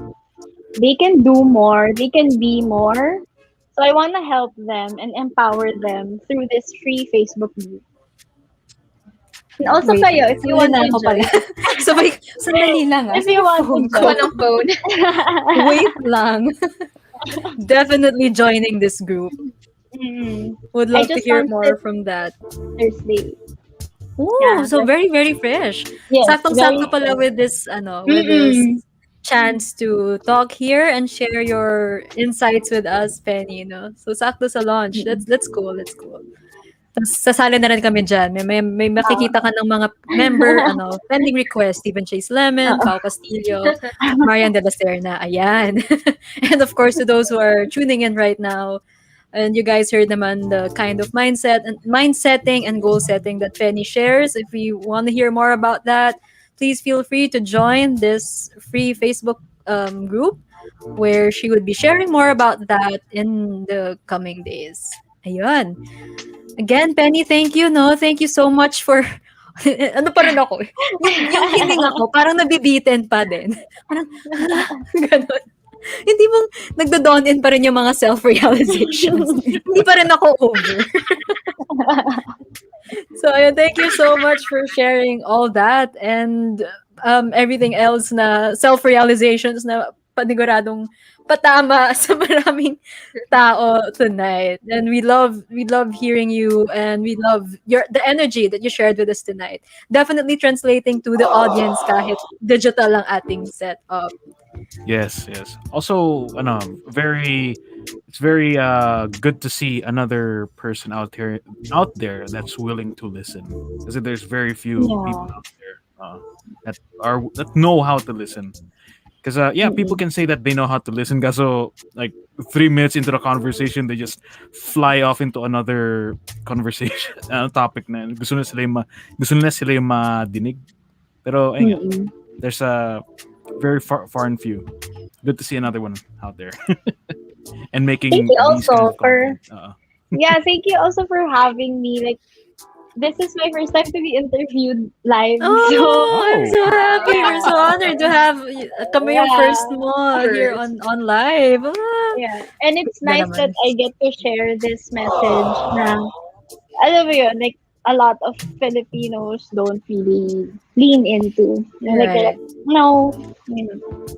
they can do more, they can be more. So I want to help them and empower them through this free Facebook group. And also Wait, kayo, if you want to ako join, pala. Sabay, sandali lang. if you want to Ako join, ng phone. Wait lang. Definitely joining this group. Would love to just hear launched more it from that. Thursday. Oh, Yeah, so very, very fresh. Yes, Saktong-sakto very pala fresh. with this chance to talk here and share your insights with us, Penny, no? So sakto sa launch. That's cool. That's cool. Tapos sasali na rin kami dyan. May makikita ka ng mga member, pending request. Stephen Chase Lemon, Pao Castillo, Marian de la Serna. Ayan. And of course, to those who are tuning in right now, and you guys heard naman the kind of mindsetting and goal setting that Penny shares. If you want to hear more about that, please feel free to join this free Facebook group where she would be sharing more about that in the coming days. Ayun. Again, Penny, thank you, no? Thank you so much for ano pa rin ako eh. Yung hininga ko, parang nabibitin pa din. Parang, ganun. Hindi mo nagdo-dawn in pa rin yung mga self-realizations. Hindi pa rin ako over. So, ayun, thank you so much for sharing all that and everything else na self-realizations na paniguradong patama sa maraming tao tonight. And we love hearing you and we love the energy that you shared with us tonight. Definitely translating to the audience kahit digital ang ating setup. Yes, yes. Also, it's very good to see another person out there that's willing to listen. Because there's very few people out there that know how to listen. Because people can say that they know how to listen. So like 3 minutes into the conversation, they just fly off into another conversation topic na gusto na sila yung madinig. Pero ayun, there's a very far and few. Good to see another one out there and making Thank you these kind also of for content. yeah, thank you also for having me. Like, this is my first time to be interviewed live. Oh, I'm so happy. We're so honored to have kami yung Yeah. first mo here on live. Yeah. And it's Ganda nice that naman. I get to share this message na, alam mo yun, like, a lot of Filipinos don't really lean into. You know, like, they're like, no. You know.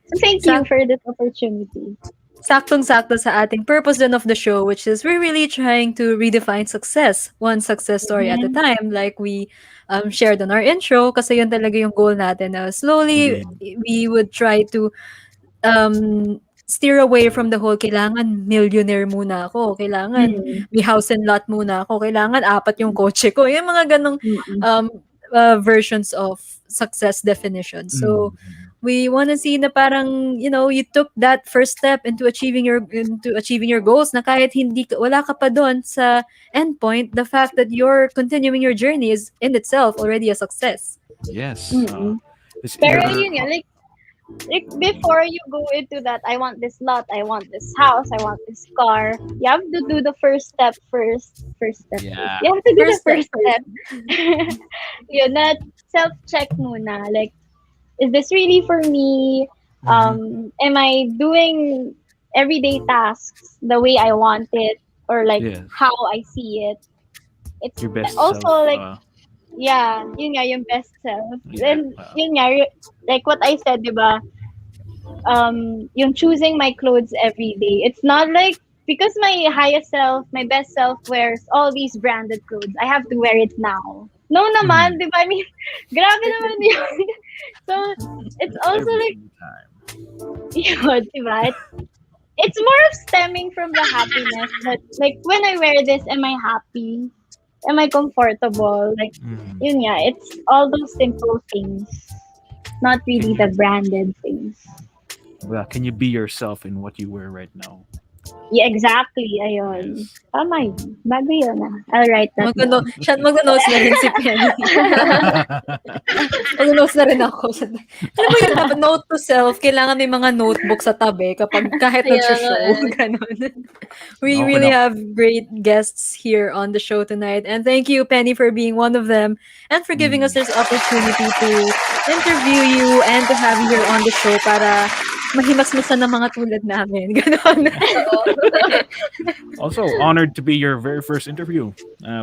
So thank you for this opportunity. Saktong-sakto sa ating purpose din of the show, which is we're really trying to redefine success, one success story at a time, like we shared on our intro, kasi yun talaga yung goal natin. Slowly, we would try to steer away from the whole, kailangan millionaire muna ako, kailangan may house and lot muna ako, kailangan 4 yung kotse ko. Yung mga ganong versions of success definition. So, we want to see na parang, you took that first step into achieving your goals na kahit wala ka pa doon sa endpoint, the fact that you're continuing your journey is in itself already a success. Yes. Pero yun nga, like before you go into that, I want this lot, I want this house, I want this car, you have to do the first step first. Yeah. You have to do First the first step. Yun, na self-check muna. Like, is this really for me? Am I doing everyday tasks the way I want it, or like how I see it? It's your best also self, like yeah, yun nga, yung best self. Yeah, Then, yun nga, like what I said, diba? Yung choosing my clothes every day. It's not like, because my highest self, my best self wears all these branded clothes, I have to wear it now. No naman, diba? I mean, grabe naman yun. So, it's also like, yun, diba? It's more of stemming from the happiness. But like, when I wear this, am I happy? Am I comfortable? Like, yun nga, it's all those simple things, not really the branded things. Well, can you be yourself in what you wear right now? Yeah, exactly. Ayun. Tama yun. Bago yun I'll write that down. Mag-notes na rin si Penny. Mag-notes na rin ako. Alam mo yun, dapat note to self, kailangan may mga notebook sa tabi kahit nag-show. Ganon. We really have great guests here on the show tonight. And thank you, Penny, for being one of them and for giving us this opportunity to interview you and to have you here on the show para mahimasmasan ng mga tulad namin. Ganon. Also, honored to be your very first interview.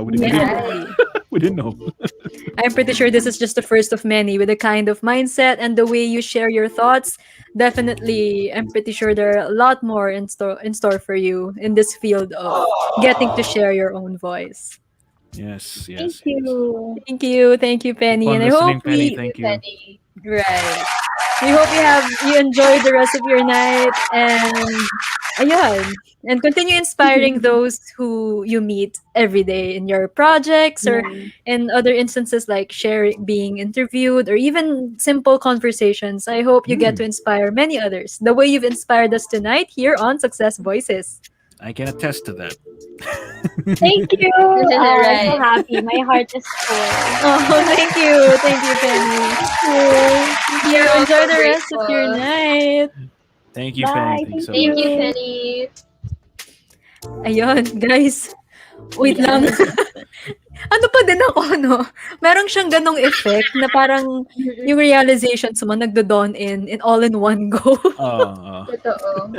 We didn't know. I'm pretty sure this is just the first of many with the kind of mindset and the way you share your thoughts. Definitely, I'm pretty sure there are a lot more in store for you in this field of getting to share your own voice. Yes. Thank you. Thank you, Penny. Keep on And I listening, hope Penny. Thank you. Right. We hope you enjoy the rest of your night and continue inspiring those who you meet every day in your projects or in other instances like being interviewed or even simple conversations. I hope you get to inspire many others the way you've inspired us tonight here on Success Voices. I can attest to that. Thank you. I'm Right. so happy. My heart is full. Oh, thank you. Thank you, Penny. You We're enjoy also the rest of your grateful. night. Thank you, Bye. Penny. Thanks so Thank much. you, Penny. Ayun, guys. Wait lang. Ano pa din ako, no? Meron siyang ganong effect na parang yung realizations mo nagdo-dawn in all in one go. Totoo.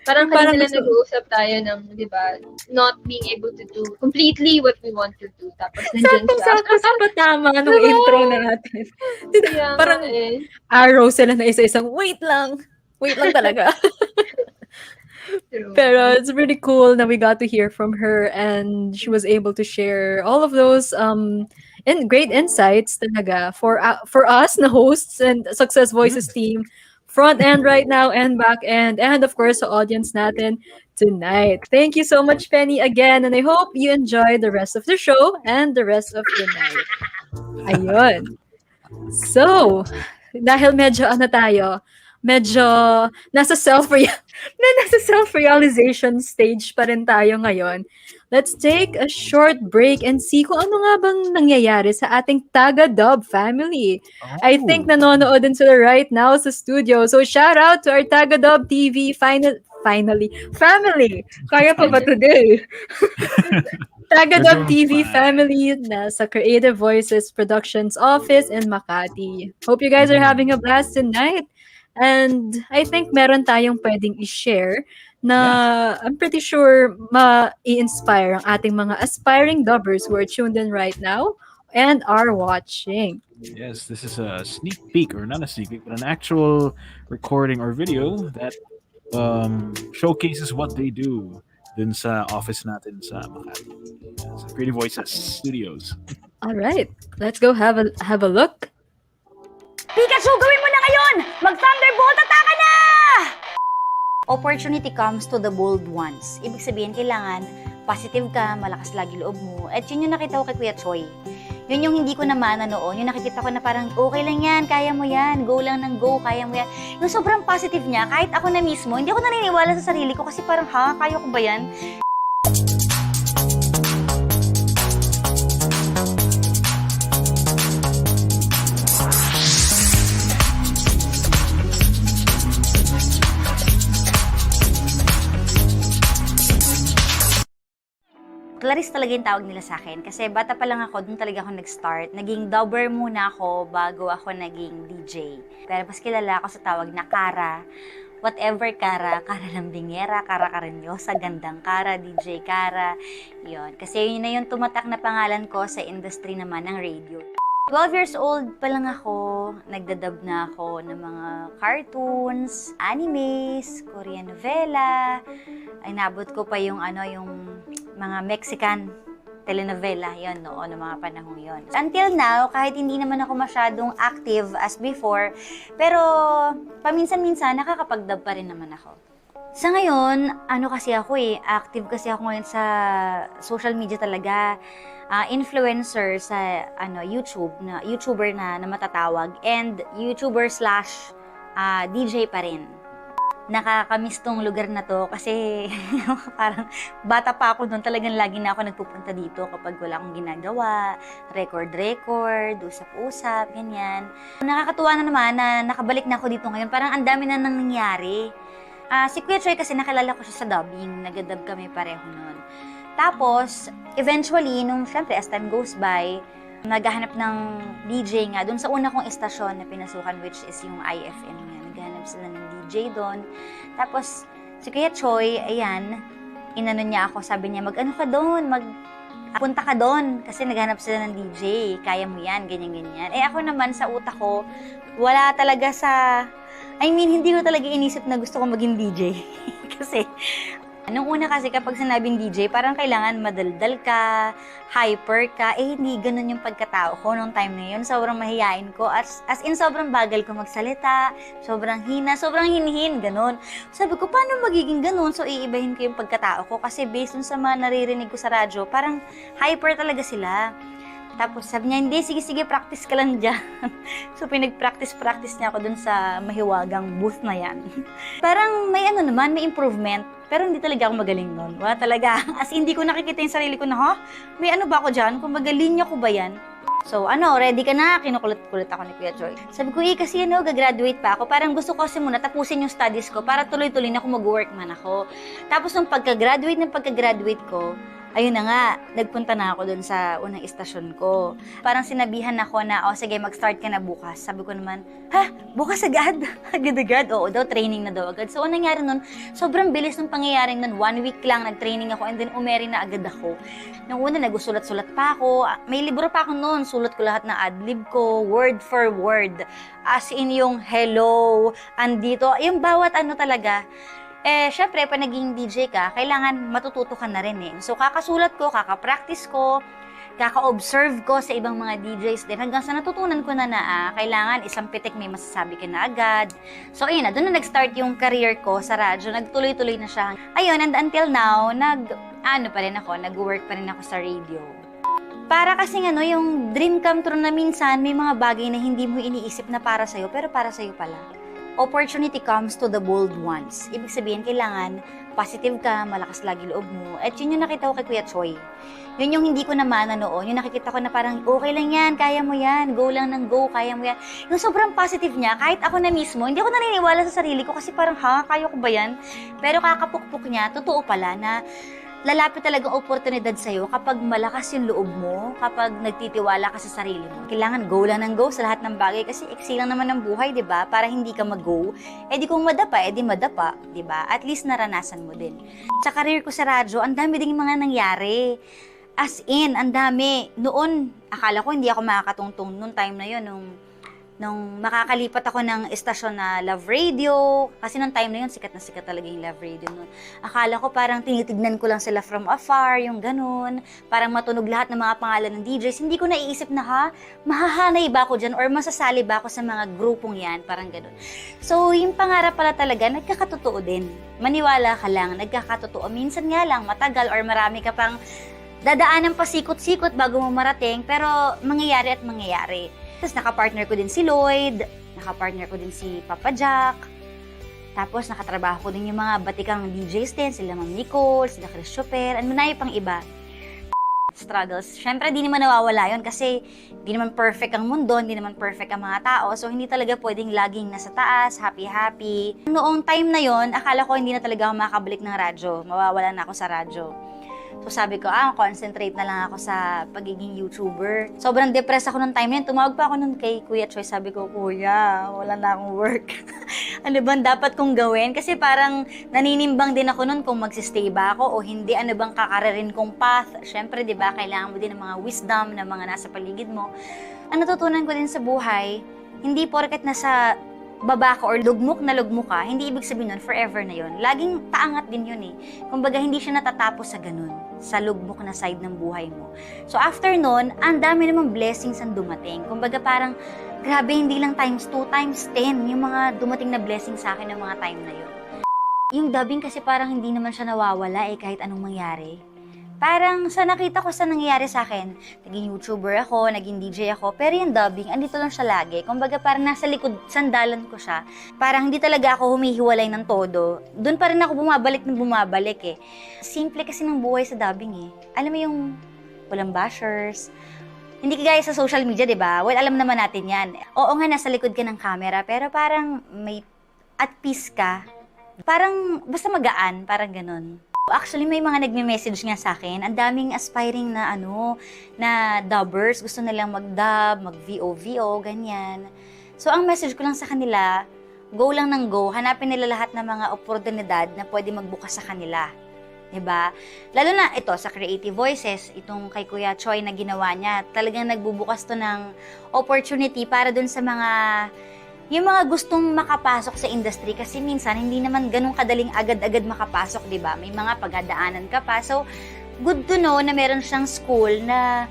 Parang Yung parang kanina lang gusto- nag-uusap tayo ng, di ba, not being able to do completely what we want to do. Tapos nandyan siya. Sakto sa patama nung Diba? intro natin. Kaya Parang nga eh. arrow sila na isa-isang, wait lang talaga. True. Pero it's really cool that we got to hear from her and she was able to share all of those great insights talaga for us na hosts and Success Voices team, front end right now and back end, and of course the audience natin tonight. Thank you so much, Penny, again, and I hope you enjoy the rest of the show and the rest of the night. Ayun. So, dahil medyo medyo nasa self-realization stage pa rin tayo ngayon. Let's take a short break and see kung ano nga bang nangyayari sa ating Taga-Dub family. I think nanonood din sila right now sa studio. So shout out to our Taga-Dub TV family. Kaya pa ba today? Taga-Dub TV family na sa Creative Voices Productions office in Makati. Hope you guys are having a blast tonight. And I think meron tayong pwedeng i-share na I'm pretty sure ma-i-inspire ang ating mga aspiring dubbers who are tuned in right now and are watching. Yes, this is a sneak peek, or not a sneak peek, but an actual recording or video that showcases what they do dun sa office natin sa Makati. Sa Creative Voices Studios. All right, let's go have a look. Pikachu, gawin mo na ngayon! Mag-Thunderbolt, ataka na! Opportunity comes to the bold ones. Ibig sabihin, kailangan positive ka, malakas lagi loob mo. At yun yung nakita ko kay Kuya Choi. Yun yung hindi ko naman noon. Yung nakikita ko na parang, okay lang yan, kaya mo yan, go lang ng go, kaya mo yan. Yung sobrang positive niya, kahit ako na mismo, hindi ako naniniwala sa sarili ko kasi parang, kaya ko ba yan? Clarice talaga yung tawag nila sa akin. Kasi bata pa lang ako, dun talaga ako nag-start. Naging dubber muna ako bago ako naging DJ. Pero mas kilala ako sa tawag na Kara. Whatever Kara, Kara Lambingera, Kara Karenyosa, Gandang Kara, DJ Kara. Yun. Kasi yun na yung tumatak na pangalan ko sa industry naman ng radio. 12 years old pa lang ako, nagdadub na ako ng mga cartoons, animes, Korean novela. Ay, nabot ko pa yung mga Mexican telenovela, yon noon, ng mga panahong yon. Until now, kahit hindi naman ako masyadong active as before, pero paminsan-minsan nakakapag-dub pa rin naman ako. Sa ngayon, kasi ako active kasi ako ngayon sa social media talaga. Influencer sa YouTuber na matatawag, and YouTuber / DJ pa rin. Nakakamiss tong lugar na to kasi parang bata pa ako doon, talagang lagi na ako nagpupunta dito kapag wala akong ginagawa, record, usap-usap, ganyan. Nakakatuwa na naman na nakabalik na ako dito ngayon, parang ang dami na nang nangyari. Si Kuya Choi kasi nakilala ko siya sa dubbing, nag-dub kami pareho noon. Tapos, eventually, syempre, as time goes by, naghahanap ng DJ nga, dun sa una kong estasyon na pinasukan, which is yung IFM nga. Naghahanap sila ng DJ doon. Tapos, si Kuya Choi, ayan, inano niya ako, sabi niya, mag-ano ka doon, punta ka doon, kasi naghahanap sila ng DJ, kaya mo yan, ganyan-ganyan. Ako naman, sa utak ko, wala talaga hindi ko talaga inisip na gusto ko maging DJ. Kasi, nung una kasi kapag sinabing DJ, parang kailangan madaldal ka, hyper ka. Hindi ganun yung pagkatao ko nung time na yun. Sobrang mahihain ko. As in, sobrang bagal ko magsalita, sobrang hina, sobrang hinihin, ganun. Sabi ko, paano magiging ganun? So, iibahin ko yung pagkatao ko. Kasi based dun sa mga naririnig ko sa radyo, parang hyper talaga sila. Tapos sabi niya, hindi, sige, practice ka lang dyan. So pinag-practice niya ako dun sa mahiwagang booth na yan. Parang may naman, may improvement. Pero hindi talaga ako magaling nun. Wala talaga. As hindi ko nakikita yung sarili ko na, may ano ba ako dyan? Kung linya ko ba yan? So, ready ka na? Kinukulit-kulit ako ni Kuya Joy. Sabi ko, kasi gagraduate pa ako. Parang gusto ko kasi muna tapusin yung studies ko para tuloy-tuloy na ako mag-work man ako. Tapos nung pagka-graduate ko, ayun na nga, nagpunta na ako dun sa unang istasyon ko. Parang sinabihan ako na, sige, mag-start ka na bukas. Sabi ko naman, bukas agad? Agad-agad? Oo daw, training na daw agad. So, anong nangyari nun? Sobrang bilis ng pangyayaring nun. 1 week lang, nag-training ako and then umeri na agad ako. Nung una, nagusulat-sulat pa ako. May libro pa ako nun. Sulat ko lahat ng adlib ko, word for word. As in yung hello, andito. Yung bawat talaga. Syempre, pag naging DJ ka, kailangan matututo ka na rin So, kakasulat ko, kaka-practice ko, kaka-observe ko sa ibang mga DJs din. Hanggang sa natutunan ko na kailangan isang pitik may masasabi ka na agad. So, ayun na, doon na nag-start yung career ko sa radyo. Nagtuloy-tuloy na siya. Ayun, and until now, nag-work pa rin ako sa radio. Para kasing yung dream come true na minsan, may mga bagay na hindi mo iniisip na para sa'yo, pero para sa'yo pala. Opportunity comes to the bold ones. Ibig sabihin, kailangan positive ka, malakas lagi loob mo. At yun yung nakita ko kay Kuya Choi. Yun yung hindi ko naman noon. Yung nakikita ko na parang, okay lang yan, kaya mo yan, go lang ng go, kaya mo yan. Yung sobrang positive niya, kahit ako na mismo, hindi ako naniniwala sa sarili ko kasi parang, kaya ko ba yan? Pero kakapukpuk niya, totoo pala na lalapit talagang oportunidad sa'yo kapag malakas yung loob mo, kapag nagtitiwala ka sa sarili mo. Kailangan go lang ng go sa lahat ng bagay kasi iksi lang naman ng buhay, di ba? Para hindi ka mag-go. Di kung madapa, di madapa, di ba? At least naranasan mo din. Sa career ko sa radyo, ang dami ding mga nangyari. As in, ang dami. Noon, akala ko hindi ako makakatungtong noong time na yun, nung makakalipat ako ng estasyon na Love Radio, kasi nung time na yun, sikat na sikat talaga yung Love Radio nun. Akala ko parang tinitignan ko lang sila from afar, yung ganun, parang matunog lahat ng mga pangalan ng DJs. Hindi ko naiisip na mahahanay ba ako dyan or masasali ba ako sa mga grupong yan, parang ganun. So, yung pangarap pala talaga, nagkakatotoo din. Maniwala ka lang, nagkakatotoo. Minsan nga lang, matagal or marami ka pang dadaanan pa sikot-sikot bago mo marating, pero mangyayari at mangyayari. Tapos nakapartner ko din si Lloyd, nakapartner ko din si Papa Jack, tapos nakatrabaho ko din yung mga batikang DJs din, sila Ma'am Nicole, sila Chris Chopper, ano na yung pang iba. Struggles. Siyempre, di naman nawawala yun kasi di naman perfect ang mundo, hindi naman perfect ang mga tao, so hindi talaga pwedeng laging nasa taas, happy-happy. Noong time na yon, akala ko hindi na talaga ako makakabalik ng radyo, mawawala na ako sa radyo. So sabi ko, concentrate na lang ako sa pagiging YouTuber. Sobrang depressed ako nung time na yun. Tumawag pa ako nun kay Kuya Choi. Sabi ko, Kuya, wala na akong work. Ano bang dapat kong gawin? Kasi parang naninimbang din ako nun kung magsistay ba ako o hindi. Ano bang kakararin kong path? Siyempre, di ba, kailangan mo din ng mga wisdom ng mga nasa paligid mo. Ang natutunan ko din sa buhay, hindi porket nasa baba ka or lugmok na lugmok ka, hindi ibig sabihin nun, forever na yun. Laging taangat din yun Kumbaga, hindi siya natatapos sa ganun, sa lugmok na side ng buhay mo. So, after nun, ang dami namang blessings ang dumating. Kumbaga, parang, grabe, hindi lang times 2, times 10, yung mga dumating na blessings sa akin ng mga time na yun. Yung dubbing kasi parang hindi naman siya nawawala kahit anong mangyari. Parang sa nakita ko sa nangyayari sa akin, naging YouTuber ako, naging DJ ako, pero yung dubbing, andito lang siya lagi. Kumbaga parang nasa likod, sandalan ko siya. Parang hindi talaga ako humihiwalay ng todo. Doon pa rin ako bumabalik ng bumabalik Simple kasi ng buhay sa dubbing Alam mo yung walang bashers, hindi kagaya sa social media, di ba? Well, alam naman natin yan. Oo nga, nasa likod ka ng camera, pero parang may at peace ka. Parang basta magaan, parang ganun. Actually, may mga nagme-message nga sa akin. Ang daming aspiring na na dubbers. Gusto nilang mag-dub, mag-VO, ganyan. So, ang message ko lang sa kanila, go lang ng go. Hanapin nila lahat ng mga oportunidad na pwede magbukas sa kanila. Diba? Lalo na ito, sa Creative Voices, itong kay Kuya Choi na ginawa niya, talagang nagbubukas to ng opportunity para dun sa yung mga gustong makapasok sa industry kasi minsan hindi naman ganun kadaling agad-agad makapasok, di ba? May mga pagdadaanan ka pa. So, good to know na meron siyang school na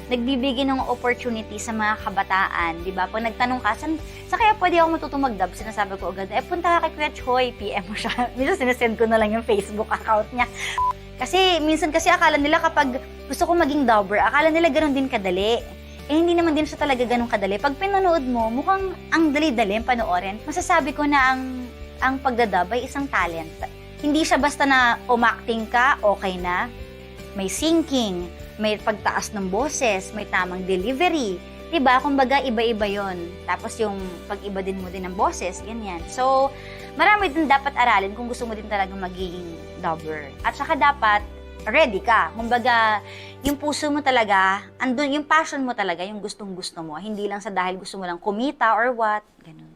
nagbibigay ng opportunity sa mga kabataan, di ba? Pag nagtanong ka, saan kaya pwede ako matutong mag-dub? Sinasabi ko agad, punta ka kay Kuya Choi, PM mo siya. Minsan sinesend ko na lang yung Facebook account niya. Kasi minsan kasi akala nila kapag gusto ko maging dubber, akala nila ganun din kadali. eh hindi naman din siya talaga ganun kadali. Pag pinanood mo, mukhang ang dali-dali panoorin. Masasabi ko na ang pagdadub ay isang talent. Hindi siya basta na umacting ka, okay na. May syncing, may pagtaas ng boses, may tamang delivery. Diba? Kumbaga, iba-iba yon. Tapos yung pag-iba din mo din ng boses, ganyan. So, marami din dapat aralin kung gusto mo din talaga maging dubber. At saka dapat ready ka. Kumbaga, yung puso mo talaga, andun, yung passion mo talaga, yung gustong-gusto mo. Hindi lang sa dahil gusto mo lang kumita or what. Ganun.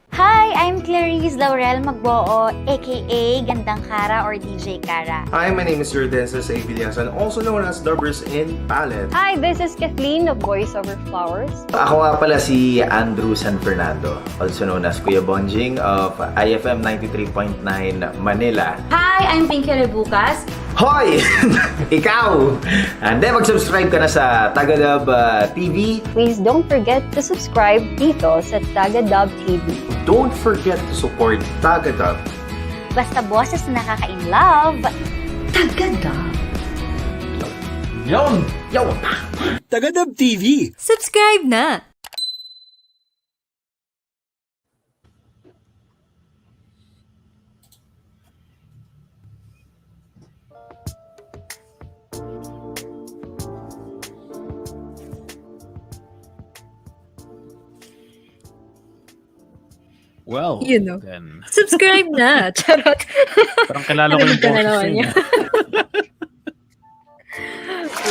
Hi, I'm Clarice Laurel Magboo, aka Gandang Kara or DJ Kara. Hi, my name is Jordenses A. Villasan, also known as Dubbers in Palette. Hi, this is Kathleen of Voice Over Flowers. Ako nga pala si Andrew San Fernando, also known as Kuya Bonjing of IFM 93.9 Manila. Hi, I'm Pinky Rebucas. Hoy! Ikaw! And then mag-subscribe ka na sa Tagadub TV. Please don't forget to subscribe dito sa Tagadub TV. Don't forget to support Tagadub. Basta boses na nakaka-in-love. Tagadub. Yon! Yon! Tagadub TV! Subscribe na! Well, You know. then, Subscribe na. Charot. parang kilala ko yung Narinig ka na boses naman niya.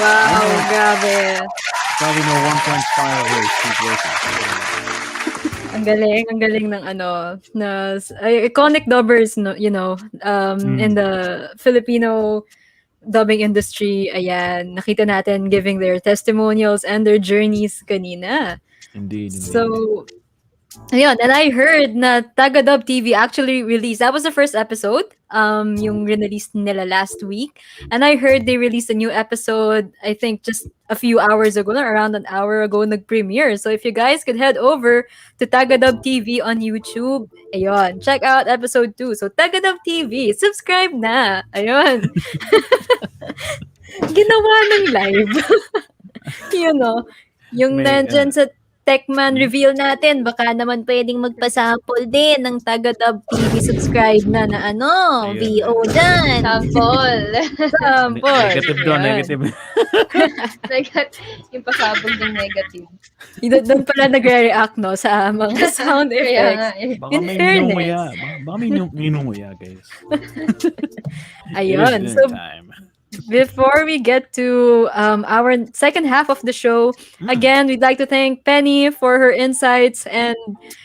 Wow, grabe. Probably no 1.5 away, Steve Wilson. Ang galing ng iconic dubbers, no, in the Filipino dubbing industry. Ayan, nakita natin giving their testimonials and their journeys kanina. Indeed. So, ayun, and I heard na Tagadub TV actually released, that was the first episode, yung released nila last week. And I heard they released a new episode, I think just a few hours ago, around an hour ago, nag-premiere. So if you guys could head over to Tagadub TV on YouTube, ayun, check out episode 2. So Tagadub TV, subscribe na. Ayun. Ginawa ng live. Yung nandyan sa Techman reveal natin, baka naman pwedeng magpasample din ng Tagadub TV. Subscribe na VO dyan. Sample. Sample. Negative doon, negative. Yung pasabog ng negative. Doon pala nagre-react, sa mga sound effects. Baka In may fairness. ninunguya. Baka may ninunguya, guys. Ayun. It is So, time. before we get to our second half of the show, again, we'd like to thank Penny for her insights, and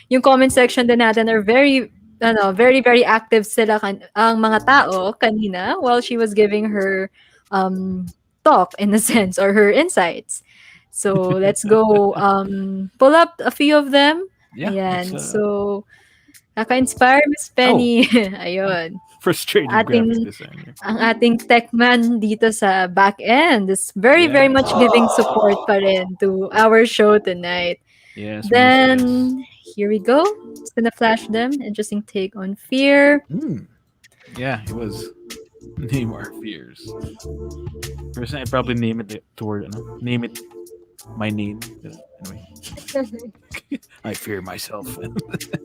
yung comment section din natin are very, very, very active sila ang mga tao kanina while she was giving her talk, in a sense, or her insights. So, let's go pull up a few of them. Yeah, Ayan. So, naka-inspire Miss Penny. Ayun. Frustrating graphics designer. Ang ating techman dito sa back end is very, very much giving support pa rin to our show tonight. Yes. Then, here we go. Just gonna flash them. Interesting take on fear. Yeah, it was Name Our Fears. First, I'd probably name it name it my name. Anyway. I fear myself.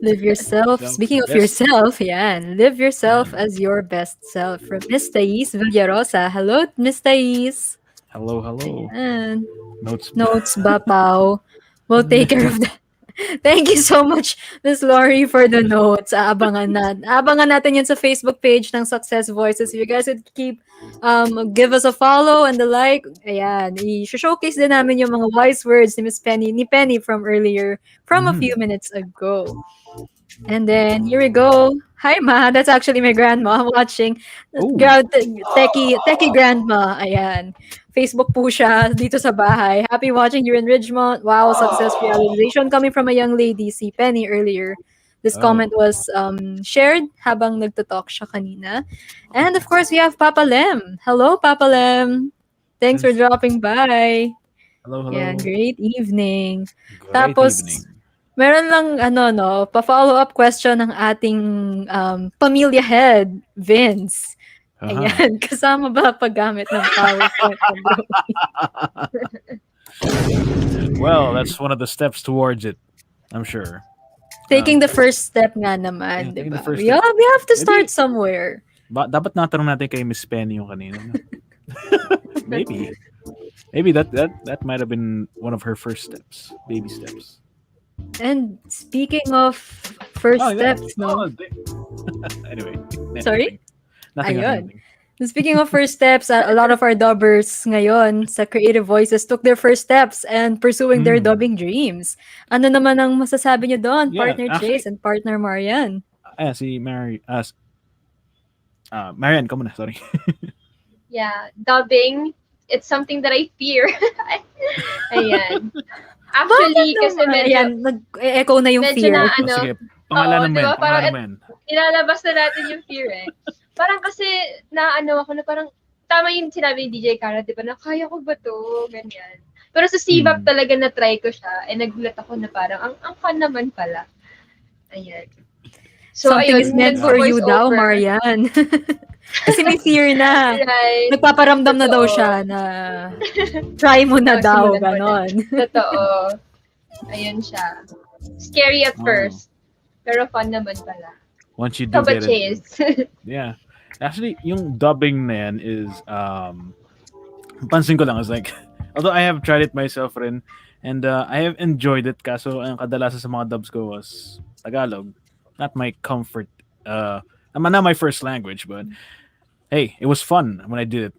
Live yourself. Speaking of yourself, live yourself as your best self. From Miss Thais Villarosa. Hello, Miss Thais. Hello. And Notes Bapaw. We'll take care of that. Thank you so much, Miss Lori, for the notes. Abangan natin yan sa Facebook page ng Success Voices. If you guys would give us a follow and the like, ayan, i-showcase din namin yung mga wise words ni Penny from earlier, from a few minutes ago. And then, here we go. Hi, Ma. That's actually my grandma watching. Techie grandma. Ayan. Facebook po siya dito sa bahay. Happy watching here in Ridgemont. Wow, success realization coming from a young lady, si Penny earlier. This comment was shared habang nagtatalk siya kanina. And of course, we have Papa Lem. Hello, Papa Lem. Thanks for dropping by. Hello. Yan, great evening. Great Tapos, evening. meron lang, pa-follow-up question ng ating pamilya head, Vince. Ayan, kasama ba paggamit ng PowerPoint? Well, that's one of the steps towards it, I'm sure. Taking the first step nga naman, taking the diba? first We step. have to start Maybe- somewhere. Dapat natanong natin kay Miss Penny yung kanina. No? Maybe that might have been one of her first steps, baby steps. And speaking of first Oh, yeah. steps, no? Anyway. Sorry? Nothing. Ayun. Speaking of first steps, a lot of our dubbers ngayon sa Creative Voices took their first steps and pursuing their dubbing dreams. Ano naman ang masasabi niyo doon, Yeah, partner actually- Chase and partner Marian? Si Mary. Marian, come on. Sorry. Yeah, dubbing, it's something that I fear. Ayan. Actually, kasi medyo, Ayan, nag-echo na yung medyo fear. na ano, Sige, pangalanan mo diba? yan. Pangalanan mo yan. Ilalabas na natin yung fear eh. Parang kasi naano ako na parang tama yung sinabi ni DJ Cara, di ba, na kaya ko ba to? Ganyan. Pero sa CVAP talaga na-try ko siya. Eh, nagulat ako na parang, ang fun naman pala. Ayan. So, Something ayun, is meant for you nag-voice daw, over. Marian. Kasi may fear na. Right. Nagpaparamdam na daw siya na try mo na daw, Simulan mo na. ganon. Totoo. Ayun siya. Scary at first. Pero fun naman pala. Once you do How get about it. Chase? Yeah. Actually, yung dubbing na yan is, pansin ko lang, is like, although I have tried it myself rin, and I have enjoyed it, kaso ang kadalasan sa mga dubs ko was Tagalog. Not my comfort, not my first language, but hey, it was fun when I did it.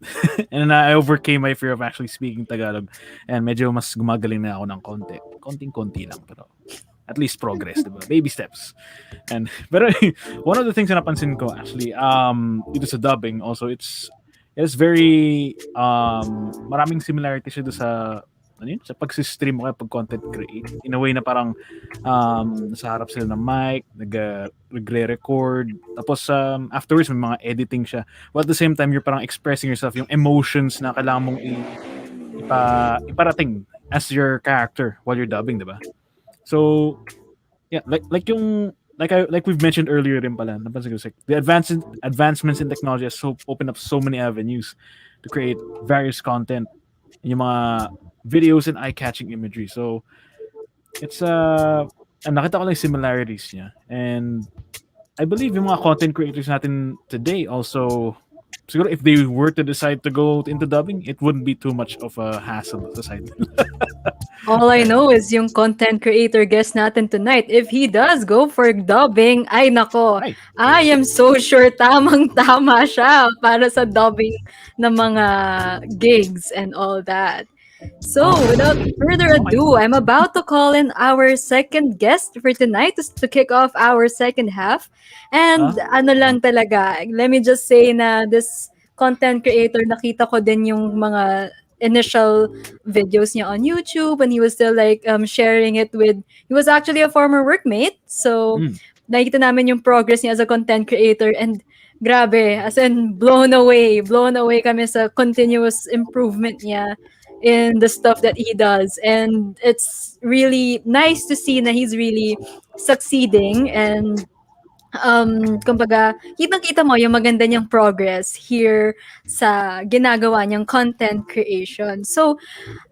And I overcame my fear of actually speaking Tagalog, and medyo mas gumagaling na ako ng konti. Konting-konti lang, pero at least progress, diba? Baby steps. Pero one of the things na napansin ko actually, dito sa dubbing also, it's very maraming similarity siya sa sa pag-stream o kaya pag-content create. In a way na parang nasa harap sila ng mic, nagre-record, tapos afterwards may mga editing siya. But at the same time, you're parang expressing yourself, yung emotions na kailangan mong iparating as your character while you're dubbing, diba? So, yeah, like we've mentioned earlier rin pala, napansin ko, like, the advancements in technology has opened up so many avenues to create various content, yung mga videos and eye-catching imagery. So, it's nakita ko lang yung similarities niya. And I believe yung mga content creators natin today also, siguro if they were to decide to go into dubbing, it wouldn't be too much of a hassle sa side. All I know is yung content creator guest natin tonight, if he does go for dubbing, ay nako, I am so sure tamang-tama siya para sa dubbing ng mga gigs and all that. So, without further ado, I'm about to call in our second guest for tonight to kick off our second half. And ano lang talaga, let me just say na this content creator, nakita ko din yung mga initial videos niya on YouTube when he was still like sharing it with, he was actually a former workmate. So, nakita namin yung progress niya as a content creator and grabe, as in blown away kami sa continuous improvement niya in the stuff that he does. And it's really nice to see na he's really succeeding and kumbaga, kitang-kita mo yung maganda niyang progress here sa ginagawa niyang content creation. So,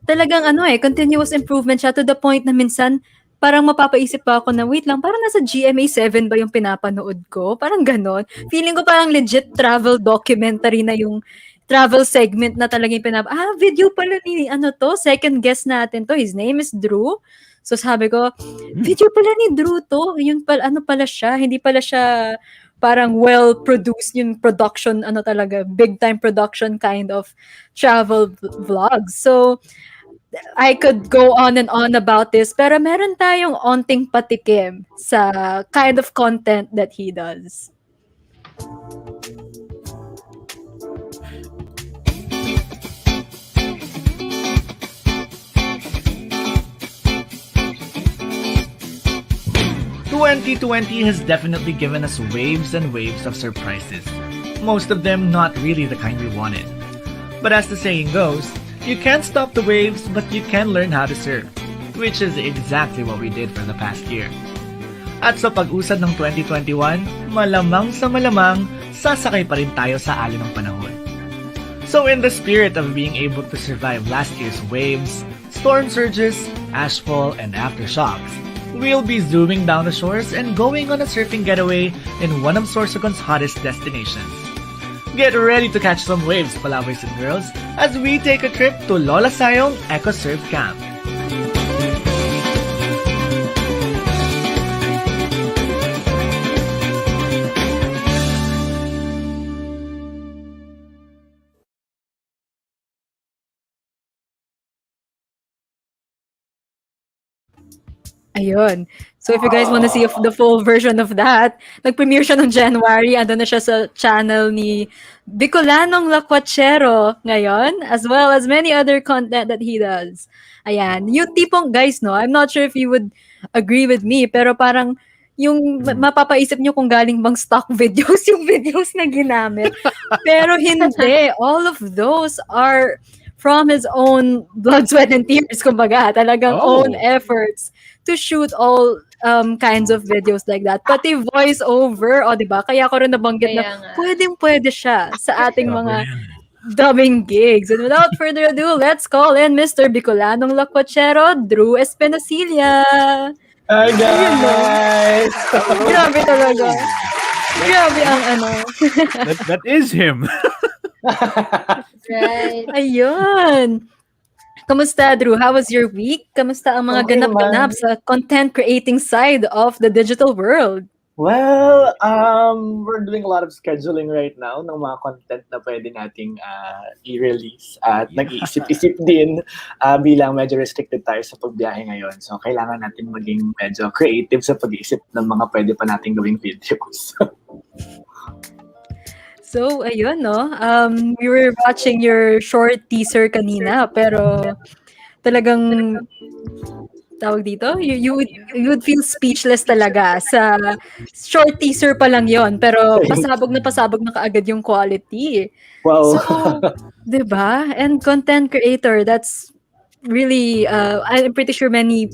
talagang continuous improvement siya to the point na minsan parang mapapaisip pa ako na wait lang, parang nasa GMA 7 ba yung pinapanood ko? Parang ganon. Feeling ko parang legit travel documentary na yung travel segment na talagang video pala ni second guest natin to. His name is Drew. So sabi ko, video pala ni Drew to. Yun pala, pala siya. Hindi pala siya parang well-produced yung production, talaga, big-time production kind of travel vlogs. So, I could go on and on about this, pero meron tayong onting patikim sa kind of content that he does. "2020 has definitely given us waves and waves of surprises. Most of them not really the kind we wanted. But as the saying goes, you can't stop the waves, but you can learn how to surf. Which is exactly what we did for the past year. At sa pag-usad ng 2021, malamang sa malamang, sasakay pa rin tayo sa alon ng panahon. So in the spirit of being able to survive last year's waves, storm surges, ashfall, and aftershocks. We'll be zooming down the shores and going on a surfing getaway in one of Sorsogon's hottest destinations. Get ready to catch some waves, Palaboys and girls, as we take a trip to Lola Sayong Eco Surf Camp. Ayun. So if you guys want to see the full version of that, nag-premiere siya noong January. Andun na siya sa channel ni Bicolanong Lakwachero ngayon, as well as many other content that he does. Ayan. Yung tipong guys, no, I'm not sure if you would agree with me, pero parang yung mapapaisip nyo kung galing bang stock videos yung videos na ginamit. Pero hindi. All of those are from his own blood, sweat, and tears, kumbaga. Talagang own efforts to shoot all kinds of videos like that. Pati voice over, diba? Kaya ko rin nabanggit na pwedeng-pwede siya sa ating mga dubbing gigs. And without further ado, let's call in Mr. Bicolanong Lakwachero, Drew Espinacilla. Hi guys! Grabe talaga. Grabe ang ano. that is him. Right. Ayun. Kamusta, Drew? How was your week? Kamusta ang mga ganap-ganap sa content creating side of the digital world? Well, we're doing a lot of scheduling right now ng mga content na pwede nating i-release at nag-iisip-isip din bilang medyo restricted tayo sa pagbiyahe ngayon. So, kailangan natin maging medyo creative sa pag-iisip ng mga pwede pa nating gawing videos. So, ayun, no? We were watching your short teaser kanina, pero talagang tawag dito, you would feel speechless talaga sa short teaser pa lang yon, pero pasabog na kaagad yung quality. Wow. So, 'di ba? And content creator, that's really I'm pretty sure many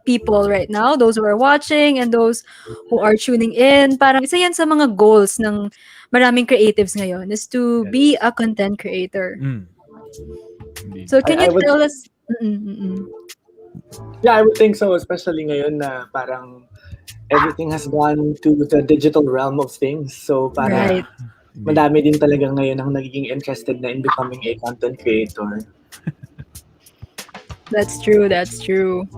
people right now, those who are watching and those who are tuning in, parang isa yan sa mga goals ng maraming creatives ngayon is to be a content creator. So can you tell us? Yeah, I would think so, especially ngayon na parang everything has gone to the digital realm of things. So parang madami din talaga ngayon ang nagiging interested na in becoming a content creator. That's true. That's true.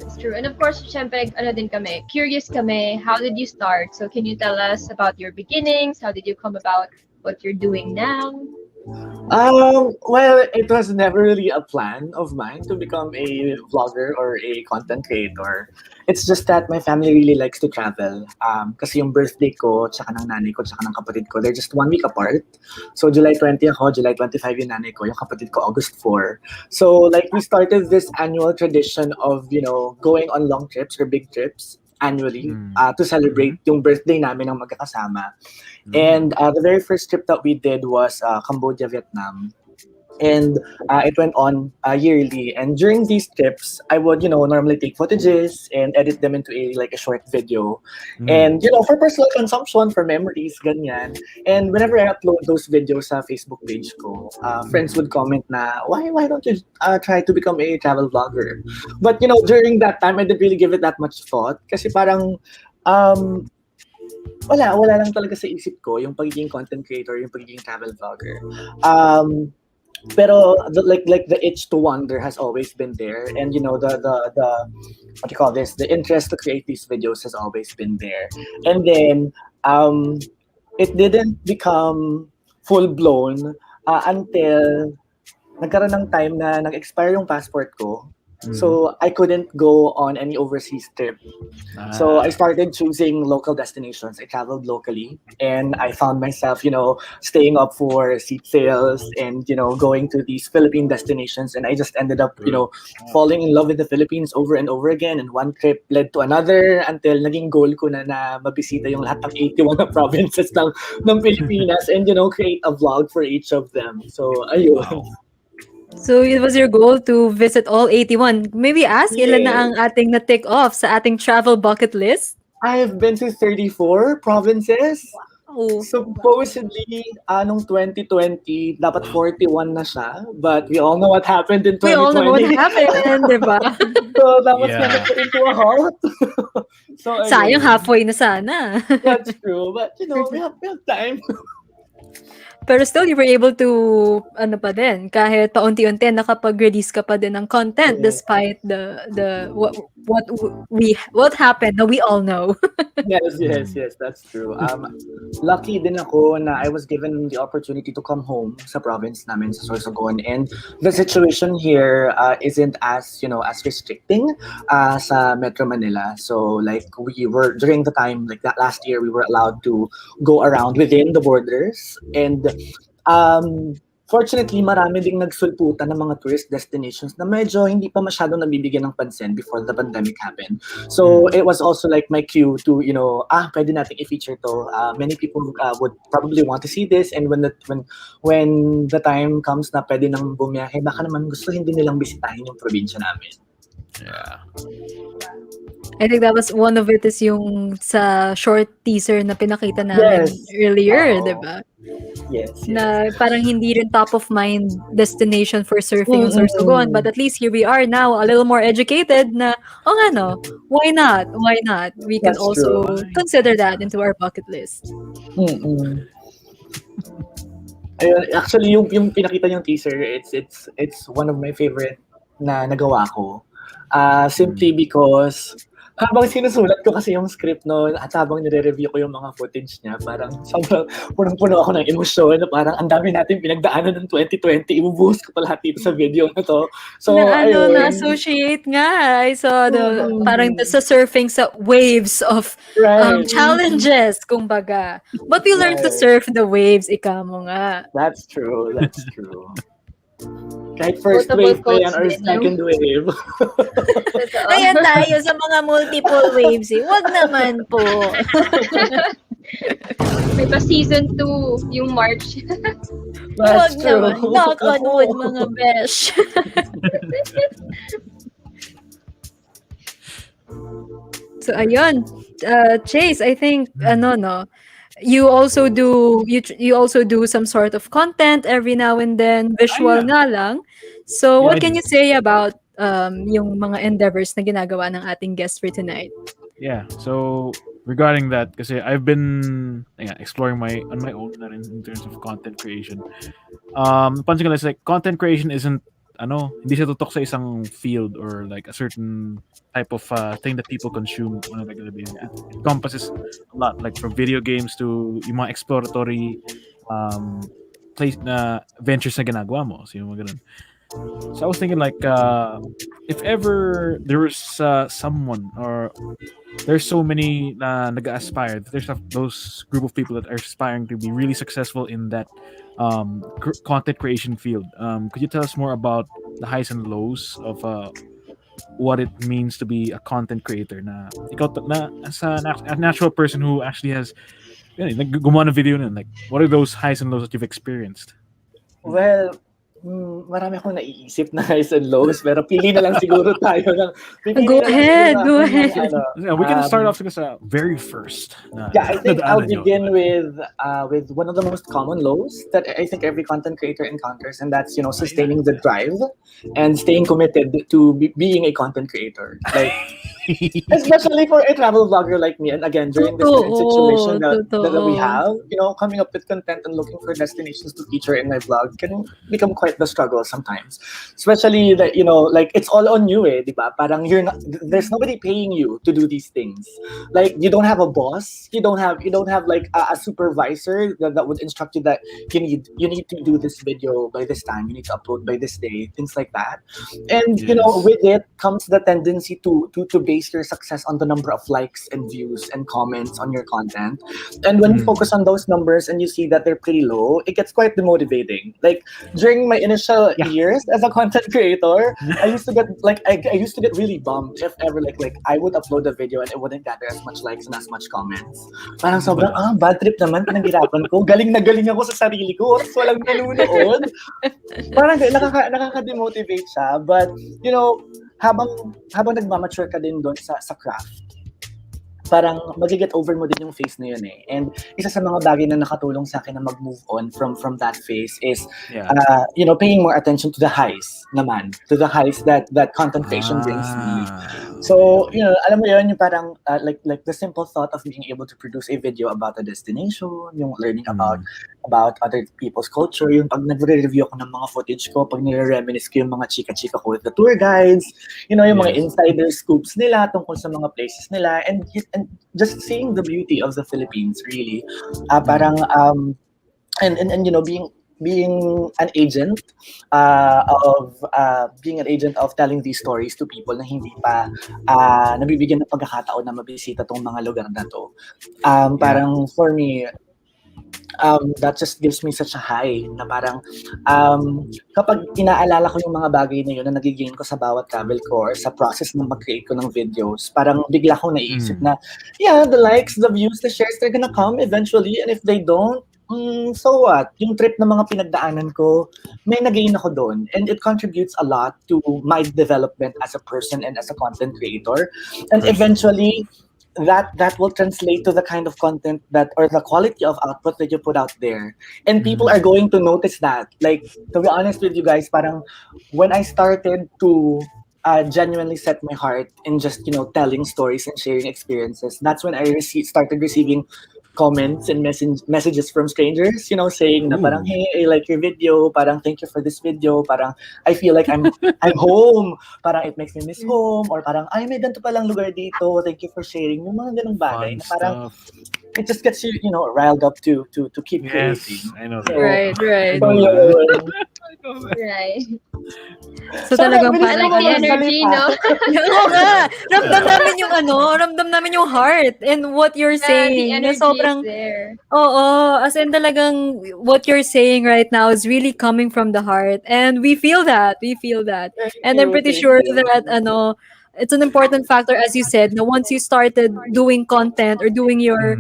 That's true. And of course, syempre, din kami, curious kami, how did you start? So can you tell us about your beginnings? How did you come about what you're doing now? Well, it was never really a plan of mine to become a vlogger or a content creator. It's just that my family really likes to travel. Kasi yung birthday ko, tsaka ng nanay ko, tsaka ng kapatid ko, they're just 1 week apart. So July 20 ako, July 25 yung nanay ko, yung kapatid ko August 4. So like we started this annual tradition of, going on long trips or big trips annually to celebrate yung birthday namin ng magkakasama. And the very first trip that we did was Cambodia, Vietnam. And it went on yearly. And during these trips, I would, normally take footages and edit them into a short video. And, for personal consumption, for memories, ganyan. And whenever I upload those videos sa Facebook page ko, friends would comment na, why don't you try to become a travel vlogger? But, during that time, I didn't really give it that much thought. Kasi parang, wala lang talaga sa isip ko yung pagiging content creator, yung pagiging travel vlogger. Pero the itch to wonder has always been there, and the what do you call this? The interest to create these videos has always been there. And then it didn't become full blown until nagkaroon ng time na nag-expire yung passport ko. So I couldn't go on any overseas trip. So I started choosing local destinations. I traveled locally, and I found myself, staying up for seat sales and, going to these Philippine destinations. And I just ended up, falling in love with the Philippines over and over again. And one trip led to another until naging goal ko na mabisita yung lahat ng 81 na provinces ng Pilipinas and, create a vlog for each of them. So, ayun. Wow. So it was your goal to visit all 81. Maybe ask, ilan na ang ating na-tick off sa ating travel bucket list? I have been to 34 provinces. Wow! Supposedly, nung 2020, dapat 41 na siya. But we all know what happened in 2020. We all know what happened, di ba? So that was Yeah. kind of put into a halt. So Sayang, ayun. halfway na sana. That's true. But you know, we have time. Pero still, you were able to, ano pa din, kahit paunti-unti, nakapag-release ka pa din ng content despite what happened na we all know. Yes, that's true. Lucky din ako na I was given the opportunity to come home sa province namin sa Sorsogon, and the situation here isn't as, as restricting sa Metro Manila. So like we were, during the time like that last year, we were allowed to go around within the borders, and fortunately, marami ding nagsulputan ng mga tourist destinations na medyo hindi pa masyadong nabibigyan ng pansin before the pandemic happened. So it was also like my cue to, pwede nating i-feature to. Many people would probably want to see this, and when the time comes na pwede nang bumiyahe, baka naman gusto hindi nilang bisitahin yung probinsya namin. Yeah. I think that was one of it is yung sa short teaser na pinakita namin earlier, di ba? Yes. Na parang hindi rin top of mind destination for surfing yung Sorsogon, but at least here we are now, a little more educated na, why not? We can That's also true. consider that into our bucket list. Ayun, actually, yung pinakita niyong teaser, it's one of my favorite na nagawa ko. Simply because habang sinusulat ko kasi yung script noon at habang nire-review ko yung mga footage niya, parang sobrang punong-puno ako ng emosyon na parang ang dami natin pinagdaanan ng 2020, ibubuhos ko pa lahat dito sa video na to. So, ayun. Na-associate nga. I saw parang sa surfing sa waves of challenges, kumbaga. But we learned to surf the waves, ika mo nga. That's true. Kahit first wave pa yan or second wave. Ayan tayo sa mga multiple waves eh. Wag naman po. May pa season 2 yung March. Wag naman. Knock on wood, mga besh. So ayun, Chase, I think you also do some sort of content every now and then, visual nga lang. So what can you say about yung mga endeavors na ginagawa ng ating guest for tonight? Yeah, so regarding that, kasi I've been exploring on my own na rin in terms of content creation. Pansin ko lang, like content creation isn't hindi siya tutok sa isang field or like a certain type of thing that people consume on a regular basis. It encompasses a lot, like from video games to yung mga exploratory place na ventures na ginagawa mo. So yung mga ganun. So I was thinking like if ever there was someone or there's so many nag-aspire, there's those group of people that are aspiring to be really successful in that content creation field. Could you tell us more about the highs and lows of what it means to be a content creator? Na ikaw as a natural person who actually has gumawa ng video na, like what are those highs and lows that you've experienced? Well, marami akong naiisip na highs and lows, pero pili na lang siguro tayo ng Go ahead. We can start off with very first. I think I'll begin with one of the most common lows that I think every content creator encounters, and that's sustaining the drive and staying committed to being a content creator. Like especially for a travel vlogger like me, and again during this situation that we have, coming up with content and looking for destinations to feature in my vlog can become quite the struggle sometimes. Especially that like it's all on you, diba? Parang there's nobody paying you to do these things. Like you don't have a boss, you don't have like a supervisor that would instruct you that you need to do this video by this time, you need to upload by this day, things like that. And with it comes the tendency to base your success on the number of likes and views and comments on your content. And when you focus on those numbers and you see that they're pretty low, it gets quite demotivating. Like during my initial years as a content creator, I used to get really bummed if ever like I would upload a video and it wouldn't gather as much likes and as much comments. Parang sobrang bad trip naman, pinaghirapan ko. Galing na galing ako sa sarili ko. Oras walang nanonood. Parang nakaka-demotivate siya. But habang nagmamature ka din doon sa craft, parang mag-get over mo din yung phase na yun eh. And isa sa mga bagay na nakatulong sa akin na mag-move on from that phase is, paying more attention to the highs naman, to the highs that content creation brings me. So, alam mo yun, yung parang, like the simple thought of being able to produce a video about a destination, yung learning about other people's culture, yung pag nagre-review ako ng mga footage ko, pag nire-reminisce ko yung mga chika-chika ko with the tour guides, yung mga insider scoops nila tungkol sa mga places nila, and just seeing the beauty of the Philippines, really. Parang, being an agent of telling these stories to people na hindi pa nabibigyan ng pagkakataon na mabisita tong mga lugar na to. Parang for me, that just gives me such a high na parang kapag inaalala ko yung mga bagay na yun na nagigain ko sa bawat travel ko or sa process na mag-create ko ng videos, parang bigla ko naiisip na, the likes, the views, the shares, they're gonna come eventually, and if they don't, so what? Yung trip na mga pinagdaanan ko, may nagain ako doon, and it contributes a lot to my development as a person and as a content creator, and eventually that will translate to the kind of content that, or the quality of output that you put out there, and people are going to notice that. Like, to be honest with you guys, parang when I started to genuinely set my heart in just telling stories and sharing experiences, that's when I started receiving comments and messages from strangers, saying na parang, hey, I like your video, parang thank you for this video, parang I feel like I'm home, parang it makes me miss home, or parang ay, may ganito palang lugar dito, thank you for sharing, yung mga ganung bagay na parang it just gets you, riled up to keep creating. I know So, that. right. Right. So talagang I like the energy, no? Oo nga. Ramdam namin yung heart and what you're saying. The energy sobrang, is there. Oo, as in talagang what you're saying right now is really coming from the heart, and we feel that. And I'm pretty sure that it's an important factor, as you said, na once you started doing content or doing your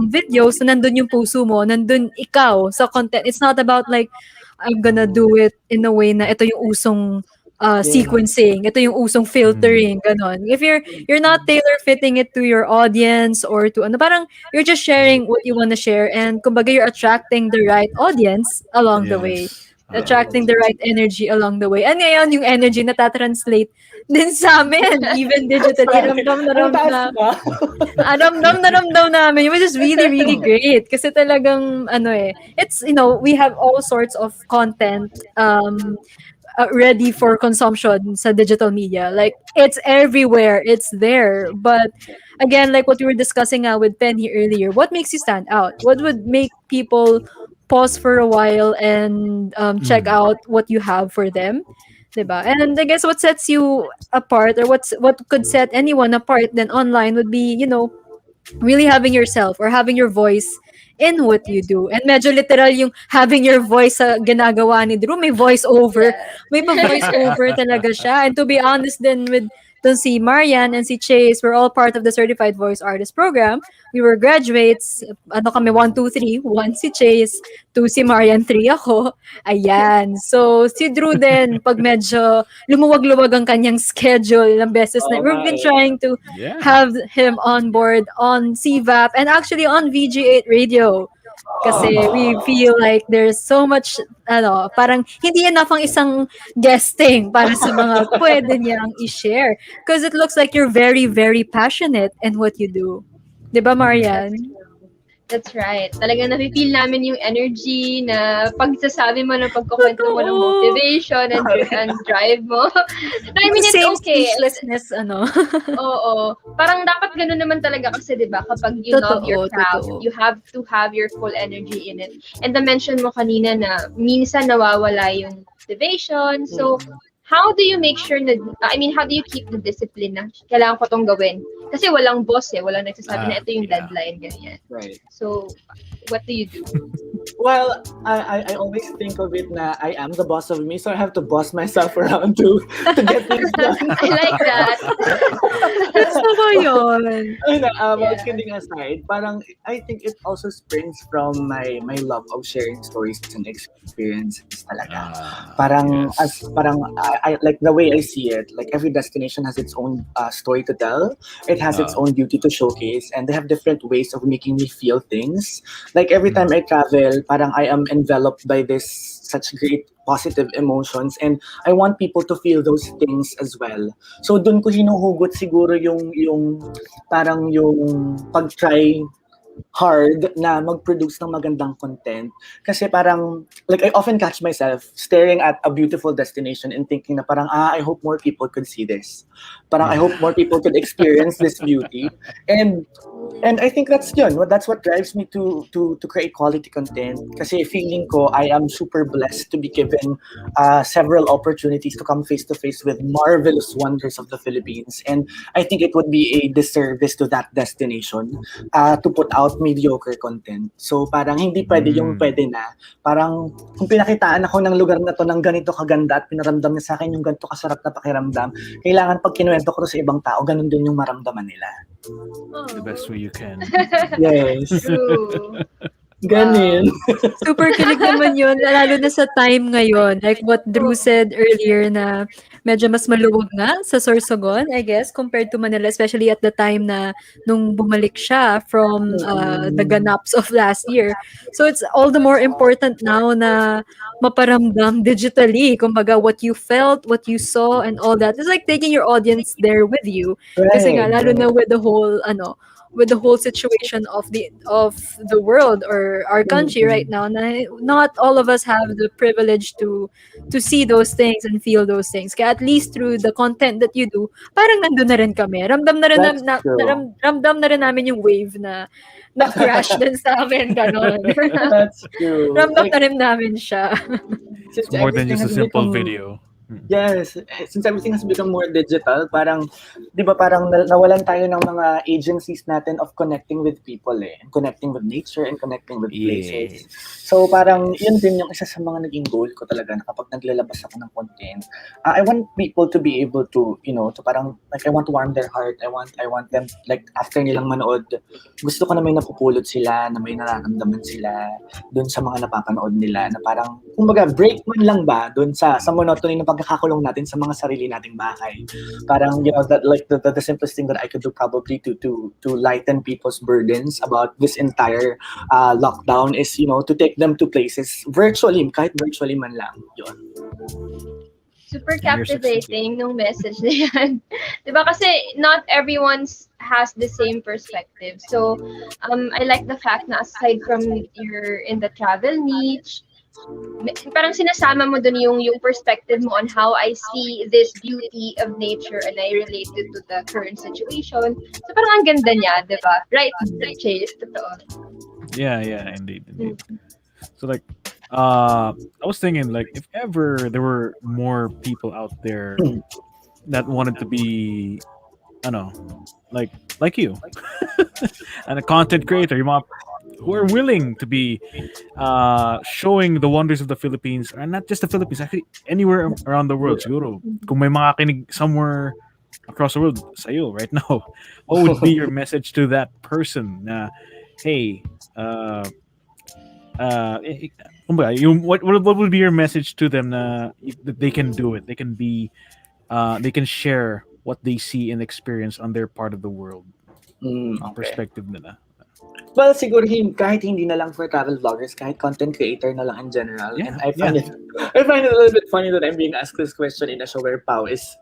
videos, na nandun yung puso mo, nandun ikaw sa content. It's not about like, I'm gonna do it in a way na ito yung usong sequencing, ito yung usong filtering, ganon. If you're not tailor-fitting it to your audience or to parang you're just sharing what you want to share, and kumbaga you're attracting the right audience along the way. Attracting the right energy along the way. And ngayon, yung energy na ta-translate din sa amin, even digitally. Ramdam na ramdam namin, which is really, really great. Kasi talagang, it's, we have all sorts of content ready for consumption sa digital media. Like, it's everywhere. It's there. But, again, like what we were discussing with Penny earlier, what makes you stand out? What would make people pause for a while and check out what you have for them, diba? And I guess what sets you apart, or what could set anyone apart then online, would be really having yourself or having your voice in what you do. And medyo literal yung having your voice sa ginagawa ni Drew. May voice over. May pa-voice over talaga siya. And to be honest then with si Marian and si Chase, we're all part of the Certified Voice Artist Program. We were graduates. Kami, 1, 2, 3. 1 si Chase, 2 si Marian, 3 ako. Ayan. So, si Drew din, pag medyo lumuwag-luwag ang kanyang schedule ng beses na, we've been trying to have him on board on CVAP and actually on VG8 Radio. Kasi we feel like there's so much, parang hindi enough ang isang guesting para sa mga pwede niyang i-share. Because it looks like you're very, very passionate in what you do. Diba, Marian? That's right. Talagang nafe-feel namin yung energy na pagsasabi mo ng pagkukwento mo ng motivation and drive mo. I mean, it's Same okay. speechlessness, Oo. Parang dapat ganun naman talaga kasi, di ba, kapag you love your craft, you have to have your full energy in it. And na-mention mo kanina na minsan nawawala yung motivation. So, how do you make sure na, how do you keep the discipline na kailangan ko tong gawin? Kasi walang boss walang nagsasabi na ito yung deadline, ganyan. Right. So, what do you do? Well, I always think of it na I am the boss of me, so I have to boss myself around to get things done. I like that. Gusto ko yun. Kidding aside, parang I think it also springs from my love of sharing stories and experiences talaga. Parang I like the way I see it. Like every destination has its own story to tell. It has its own beauty to showcase, and they have different ways of making me feel things. Like every time I travel, parang I am enveloped by this such great positive emotions, and I want people to feel those things as well. So dun ko hinuhugot siguro yung parang yung pag-try hard na mag-produce ng magandang content. Kasi parang, like I often catch myself staring at a beautiful destination and thinking na parang, I hope more people could see this. Parang I hope more people could experience this beauty. And I think that's what drives me to create quality content. Kasi feeling ko I am super blessed to be given several opportunities to come face to face with marvelous wonders of the Philippines. And I think it would be a disservice to that destination to put out mediocre content. So parang hindi pwede yung pwede na. Parang kung pinakitaan ako ng lugar na to ng ganito kaganda at pinaramdam niya sa akin yung ganito kasarap na pakiramdam, kailangan pag kinuwento ko to sa ibang tao, ganun din yung maramdaman nila. The best way you can. Yes. True. Ganun. Super kilig naman yun, lalo na sa time ngayon. Like what Drew said earlier na medyo mas maluwag nga sa Sorsogon, I guess, compared to Manila, especially at the time na nung bumalik siya from the ganaps of last year. So it's all the more important now na maparamdam digitally, kumbaga what you felt, what you saw, and all that. It's like taking your audience there with you. Kasi nga, lalo na with the whole situation of the world or our country right now, na not all of us have the privilege to see those things and feel those things. Kaya at least through the content that you do, parang nandun na rin kami. Ramdam na rin namin yung wave na crash din sa amin, ganon. That's true. Ramdam na rin namin siya. It's more than just a simple video. Yes, since everything has become more digital, parang, di ba parang nawalan tayo ng mga agencies natin of connecting with people and connecting with nature and connecting with places. So parang yun din yung isa sa mga naging goal ko talaga na kapag naglalabas ako ng content, I want people to be able to, to parang, like I want to warm their heart, I want them, like after nilang manood, gusto ko na may napupulot sila, na may nararamdaman sila dun sa mga napapanood nila, na parang, kumbaga, break man lang ba dun sa monotony ng pagkakakulong natin sa mga sarili nating bahay. Parang, that like the simplest thing that I could do probably to lighten people's burdens about this entire lockdown is, to take them to places virtually, kahit virtually man lang. Yun. Super captivating nung message na yan. Diba kasi not everyone has the same perspective. So, I like the fact na aside from you're in the travel niche, parang sinasama mo dun yung perspective mo on how I see this beauty of nature and I relate it to the current situation. So parang ang ganda niya, di ba? Right, Chase? Totoo. Yeah, indeed. So like, I was thinking like if ever there were more people out there that wanted to be, I don't know, like you, and a content creator, who are willing to be showing the wonders of the Philippines, and not just the Philippines, actually anywhere around the world. Siguro, kung may makakinig somewhere across the world sa'yo right now, what would be your message to that person? Hey, what would be your message to them that they can do it? They can be, they can share what they see and experience on their part of the world. Perspective nila. Well, siguro kahit hindi na lang for travel vloggers, kahit content creator na lang in general. Yeah, and I find it a little bit funny that I'm being asked this question in a show where Pao is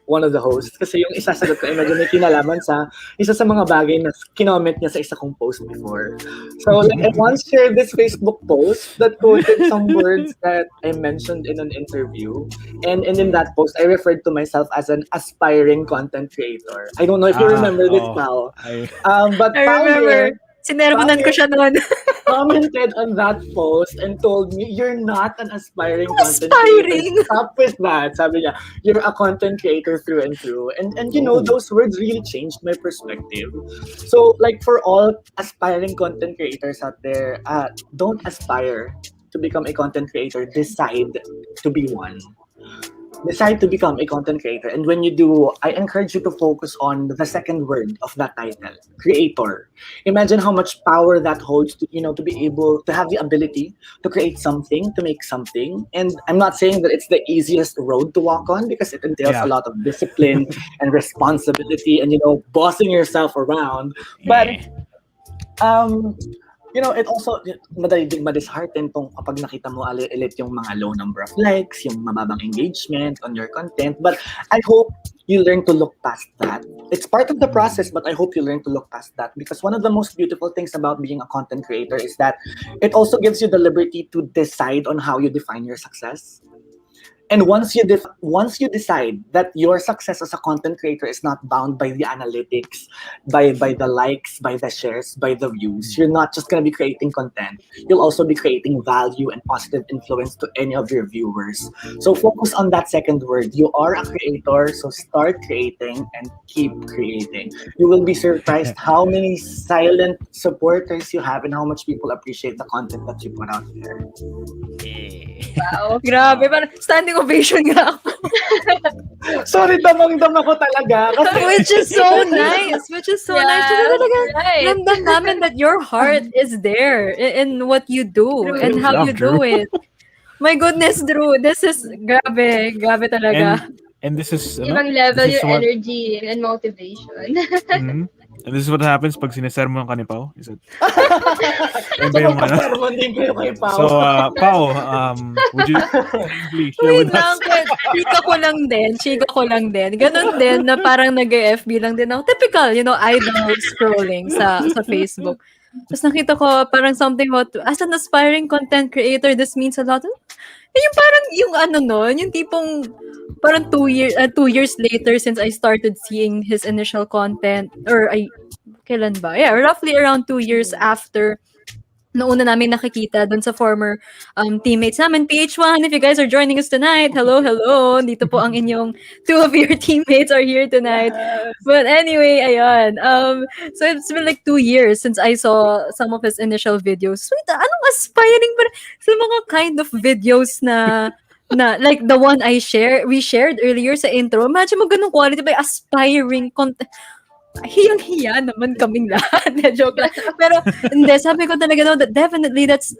one of the hosts. Kasi yung isasagot ko ay medyo may kinalaman sa isa sa mga bagay na kinoment niya sa isa kong post before. So like I once shared this Facebook post that quoted some words that I mentioned in an interview. And in that post, I referred to myself as an aspiring content creator. I don't know if you remember this, Pao. But I Pao remember. Sinermonan ko siya noon. Commented on that post and told me, you're not an aspiring content creator. Stop with that. Sabi niya, you're a content creator through and through. And those words really changed my perspective. So, like for all aspiring content creators out there, don't aspire to become a content creator. Decide to be one. decide to become a content creator. And when you do, I encourage you to focus on the second word of that title, creator. Imagine how much power that holds to, to be able to have the ability to create something, to make something. And I'm not saying that it's the easiest road to walk on because it entails a lot of discipline and responsibility and, bossing yourself around. But it also, madali din ma-dishearten kung kapag nakita mo ulit yung mga low number of likes, yung mababang engagement on your content. But I hope you learn to look past that. It's part of the process, but I hope you learn to look past that, because one of the most beautiful things about being a content creator is that it also gives you the liberty to decide on how you define your success. And once you decide that your success as a content creator is not bound by the analytics, by the likes, by the shares, by the views, you're not just going to be creating content. You'll also be creating value and positive influence to any of your viewers. So focus on that second word. You are a creator, so start creating and keep creating. You will be surprised how many silent supporters you have and how much people appreciate the content that you put out there. Wow, grabe. Parang standing ovation nga ako. Sorry, damang-dama ko talaga. Which is so nice. Kasi talaga, ramdam namin that your heart is there in what you do and how you do it. My goodness, Drew. This is grabe. Grabe talaga. And this is ibang level your energy and motivation. And this is what happens pag sinesermon ka ni Pao. Is it? So, Pao, would you please share with us? Chika ko lang din. Ganon din na parang nag-FB lang din ako. Typical, idol scrolling sa Facebook. Tapos nakita ko parang something about, as an aspiring content creator, this means a lot. Yung parang yung tipong parang 2 years later since I started seeing his initial content, or kailan ba? Yeah, roughly around 2 years after noona namin nakikita dun sa former teammates namin, PH1, if you guys are joining us tonight, hello. Dito po ang inyong 2 of your teammates are here tonight. But anyway, ayun. So it's been like 2 years since I saw some of his initial videos. Wait, anong aspiring ba sa mga kind of videos na like the one we shared earlier sa intro? Imagine mo ganung quality by aspiring content. Hiyang-hiya naman kaming lahat. Joke lang. Pero hindi, sabi ko talaga that definitely that's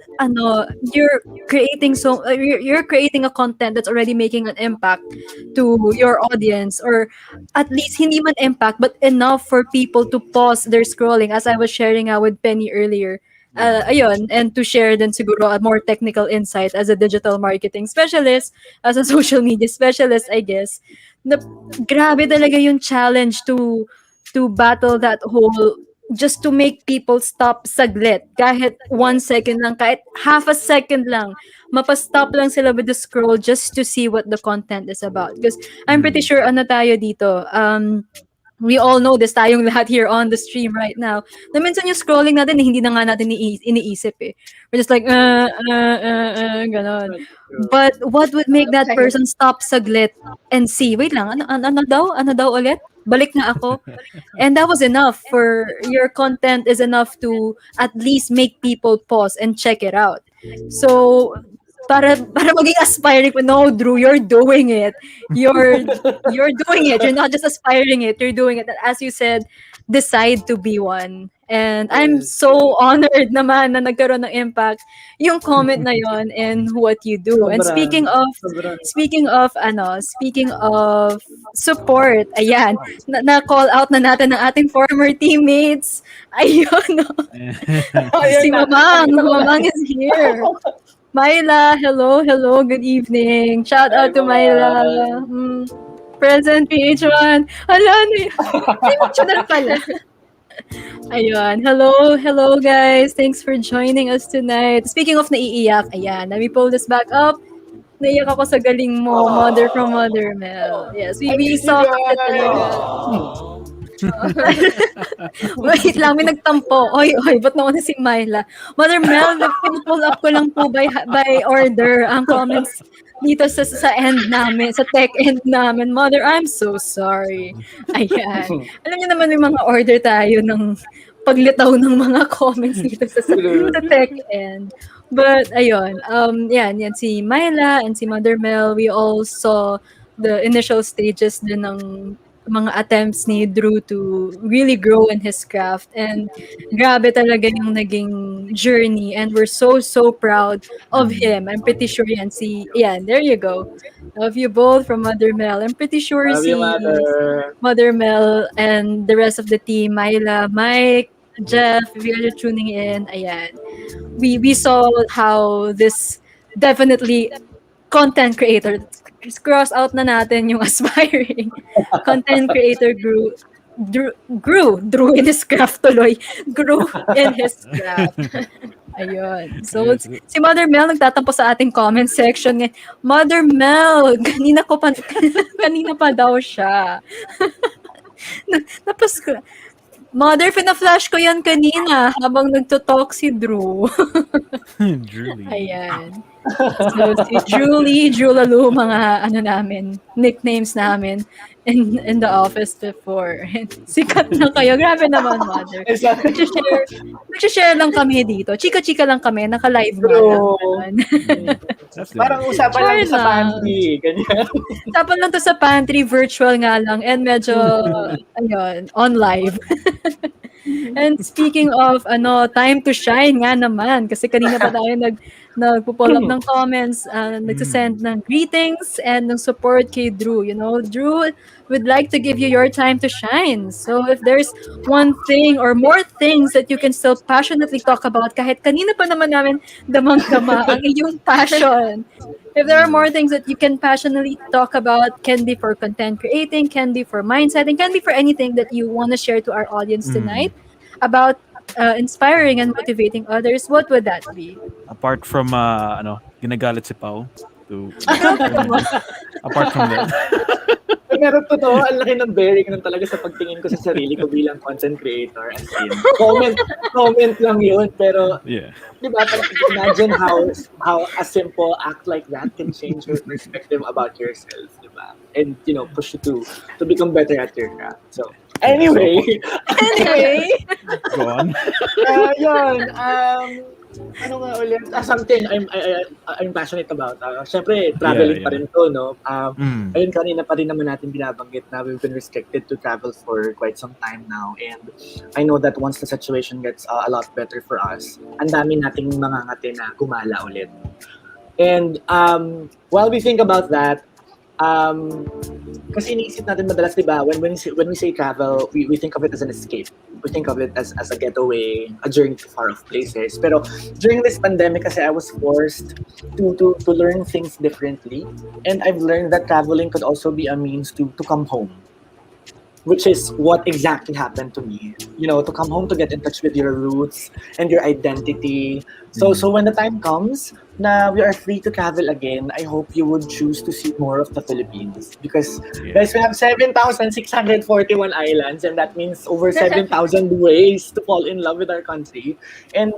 you're creating a content that's already making an impact to your audience, or at least hindi man impact but enough for people to pause their scrolling, as I was sharing with Penny earlier. Ayun, and to share then siguro a more technical insight as a digital marketing specialist, as a social media specialist, I guess. Grabe talaga yung challenge to battle that whole, just to make people stop saglit. Kahit 1 second lang, kahit half a second lang, mapastop lang sila with the scroll just to see what the content is about. Because I'm pretty sure tayo dito, we all know this, tayong lahat here on the stream right now, na minsan yung scrolling natin, hindi na nga natin iniisip eh. We're just like, ganon. But what would make that person stop saglit and see, wait lang, ano daw ulit? Balik na ako. And that was enough. For your content is enough to at least make people pause and check it out. So, para maging aspiring, no, Drew, you're doing it. You're doing it. You're not just aspiring it. You're doing it. As you said, decide to be one. And I'm so honored naman na nagkaroon ng impact yung comment na yon and what you do. And speaking of support, ayan, na-call out na natin ng ating former teammates. Ayun, si Mamang is here. Myla, hello, good evening. Shout out to Myla. Present PH1. Hala, emotional pala. Ayun. Hello guys. Thanks for joining us tonight. Speaking of naiiyak, ayan, let me pull this back up. Naiyak ako sa galing mo, Mother from Mother Mel. Yes, we saw it talaga. Wait lang, may nagtampo. Oy, ba't naman si Myla? Mother Mel, pull up ko lang po by order ang comments dito sa end namin, sa tech end namin. Mother, I'm so sorry. Ayan. Alam niyo naman may mga order tayo ng paglitaw ng mga comments dito sa tech end. But ayun, yan si Myla and si Mother Mel, we all saw the initial stages din ng mga attempts ni Drew to really grow in his craft. And grabe talaga yung naging journey. And we're so, so proud of him. I'm pretty sure there you go. Love you both from Mother Mel. I'm pretty sure Love you, Mother. Mother Mel and the rest of the team, Myla, Mike, Jeff, if you're tuning in, ayan. We saw how this definitely content creator, cross out na natin yung aspiring content creator grew in his craft tuloy. Grew in his craft. Ayun. So, si Mother Mel nagtatampo sa ating comment section ngayon. Mother Mel, kanina pa daw siya. Tapos, Mother, fina-flash ko yan kanina habang nagto-talk si Drew. Julie. Ayan. So, si Julie, Julalu, mga nicknames namin in the office before. Sikat na kayo. Grabe naman, Mother. Nag-share lang kami dito. Chika-chika lang kami. Naka-live nga lang. Parang usapan lang sa pantry. Ganyan. Usapan lang to sa pantry. Virtual nga lang. And medyo, on live. And speaking of time to shine nga naman, kasi kanina pa tayo nagpo-pull up ng comments, nagsasend ng greetings and ng support kay Drew. Drew would like to give you your time to shine. So if there's one thing or more things that you can still passionately talk about, kahit kanina pa naman namin damang-dama ang iyong passion. If there are more things that you can passionately talk about, can be for content creating, can be for mindsetting, can be for anything that you want to share to our audience tonight about inspiring and motivating others, what would that be? Apart from ginagalit si Pao apart from that. Pero totoo, ang laki ng bearing nun talaga sa pagtingin ko sa sarili ko bilang content creator. As in, comment lang yun. Pero, di ba, imagine how a simple act like that can change your perspective about yourself, di ba? And, push you to become better at your craft. So, anyway. Go on. Yun. Ano nga ulit? Something I'm passionate about. Siyempre, traveling pa rin to, no? Ayun, kanina pa rin naman natin binabanggit na we've been restricted to travel for quite some time now. And I know that once the situation gets a lot better for us, ang dami nating mangangati na gumala ulit. And while we think about that, kasi iniisip natin madalas, di ba, when we say travel, we think of it as an escape. We think of it as a getaway, a journey to far off places. Pero during this pandemic kasi I was forced to learn things differently. And I've learned that traveling could also be a means to come home. Which is what exactly happened to me. To come home, to get in touch with your roots and your identity. So when the time comes na we are free to travel again, I hope you would choose to see more of the Philippines. Because, guys, we have 7,641 islands, and that means over 7,000 ways to fall in love with our country. And,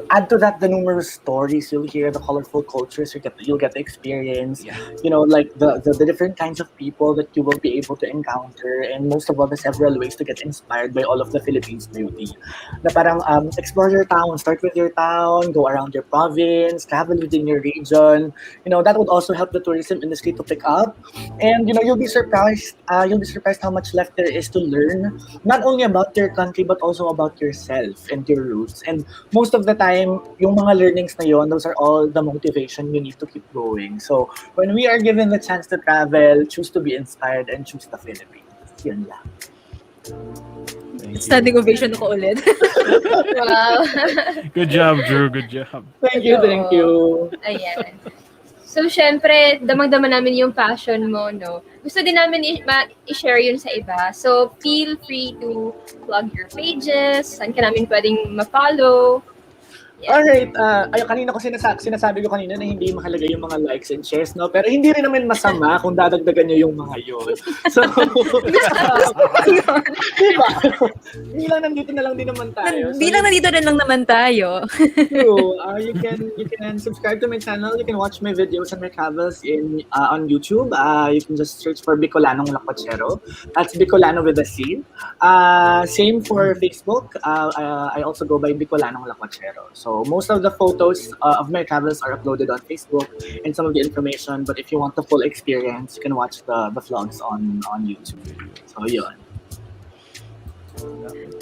add to that the numerous stories you'll hear, the colorful cultures you'll get to experience. Like the different kinds of people that you will be able to encounter, and most of all, the several ways to get inspired by all of the Philippines beauty. Na parang explore your town, start with your town, go around your province, travel within your region. That would also help the tourism industry to pick up. And you'll be surprised how much left there is to learn, not only about your country but also about yourself and your roots. And most of the time, yung mga learnings na yon, those are all the motivation you need to keep going. So when we are given the chance to travel, choose to be inspired and choose the Philippines. Yun lang. Standing ovation ako ulit. Wow. Good job, Drew. Good job. Thank you. Ayan. So, syempre, damang-dama namin yung passion mo, no? Gusto din namin i-share yun sa iba. So, feel free to plug your pages, saan ka namin pwedeng ma-follow. Alright, kanina ko sinasabi ko kanina na hindi makalagay yung mga likes and shares, no? Pero hindi rin naman masama kung dadagdagan nyo yung mga yun. So, diba? Hindi lang nandito na lang din naman tayo. Hindi lang nandito na lang naman tayo. True. You can subscribe to my channel. You can watch my videos and my travels on YouTube. You can just search for Bicolanong Lakwachero. That's Bicolano with a C. Same for Facebook. I also go by Bicolanong Lakwachero. So most of the photos of my travels are uploaded on Facebook and some of the information. But if you want the full experience, you can watch the vlogs on YouTube. So yun.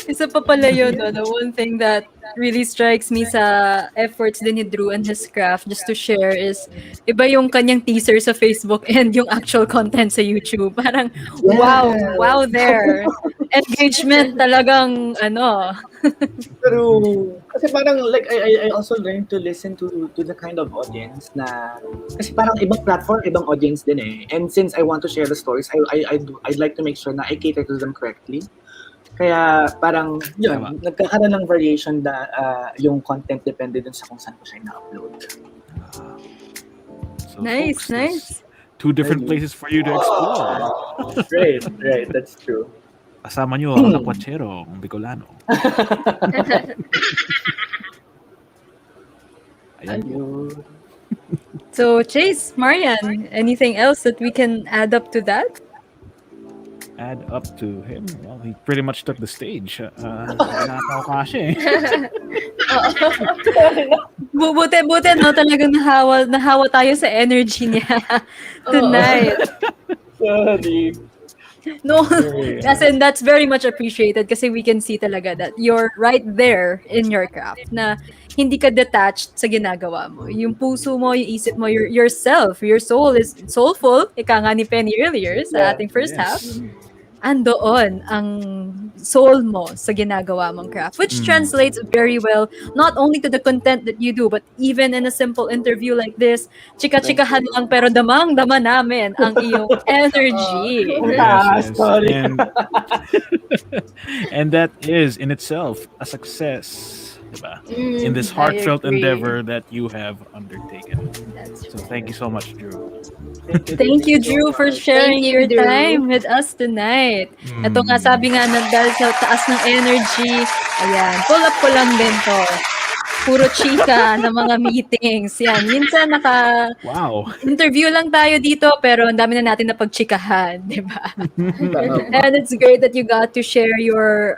Isa pa pala yun, no? The one thing that really strikes me sa efforts din ni Drew and his craft just to share is iba yung kanyang teaser sa Facebook and yung actual content sa YouTube. Parang, wow there. Engagement talagang, True. Kasi parang like I also learned to listen to the kind of audience na kasi parang ibang platform, ibang audience din eh. And since I want to share the stories, I'd like to make sure na I cater to them correctly. Kaya parang yun, nagkakaroon ng variation na yung content depende dun sa kung saan ko siya na-upload. So Nice, folks, nice. there's 2 different places for you to explore. Right, that's true. Kasama nyo ang Aquachero, ang Bicolano. Ayan. So, Chase, Marian, anything else that we can add up to that? Add up to him. Well, he pretty much took the stage. Nakakaw kasi. Buti, no? Talagang nahawa tayo sa energy niya tonight. Sorry. No, as in, that's very much appreciated kasi we can see talaga that you're right there in your craft na hindi ka detached sa ginagawa mo. Yung puso mo, yung isip mo, yourself, your soul is soulful. Ika nga ni Penny earlier sa ating first half. Andoon ang soul mo sa ginagawa mong craft, which translates very well not only to the content that you do, but even in a simple interview like this, chika-chikahan lang pero damang-dama namin ang iyong energy. Yes. And that is in itself a success. Diba? In this heartfelt endeavor that you have undertaken. So thank you so much, Drew. Thank you, Drew, for sharing your time with us tonight. Ito nga, sabi nga, dahil sa taas ng energy, ayan, pull up ko lang din to. Puro chika na mga meetings. Yan, minsan interview lang tayo dito, pero ang dami na natin na pagchikahan, di ba? And it's great that you got to share your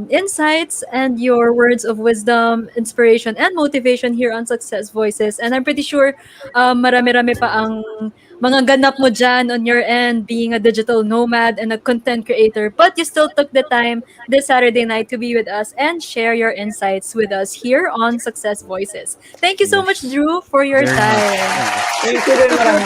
insights and your words of wisdom, inspiration, and motivation here on Success Voices. And I'm pretty sure marami-rami pa ang mga ganap mo dyan on your end, being a digital nomad and a content creator, but you still took the time this Saturday night to be with us and share your insights with us here on Success Voices. Thank you so much, Drew, for your time. Thank you very much.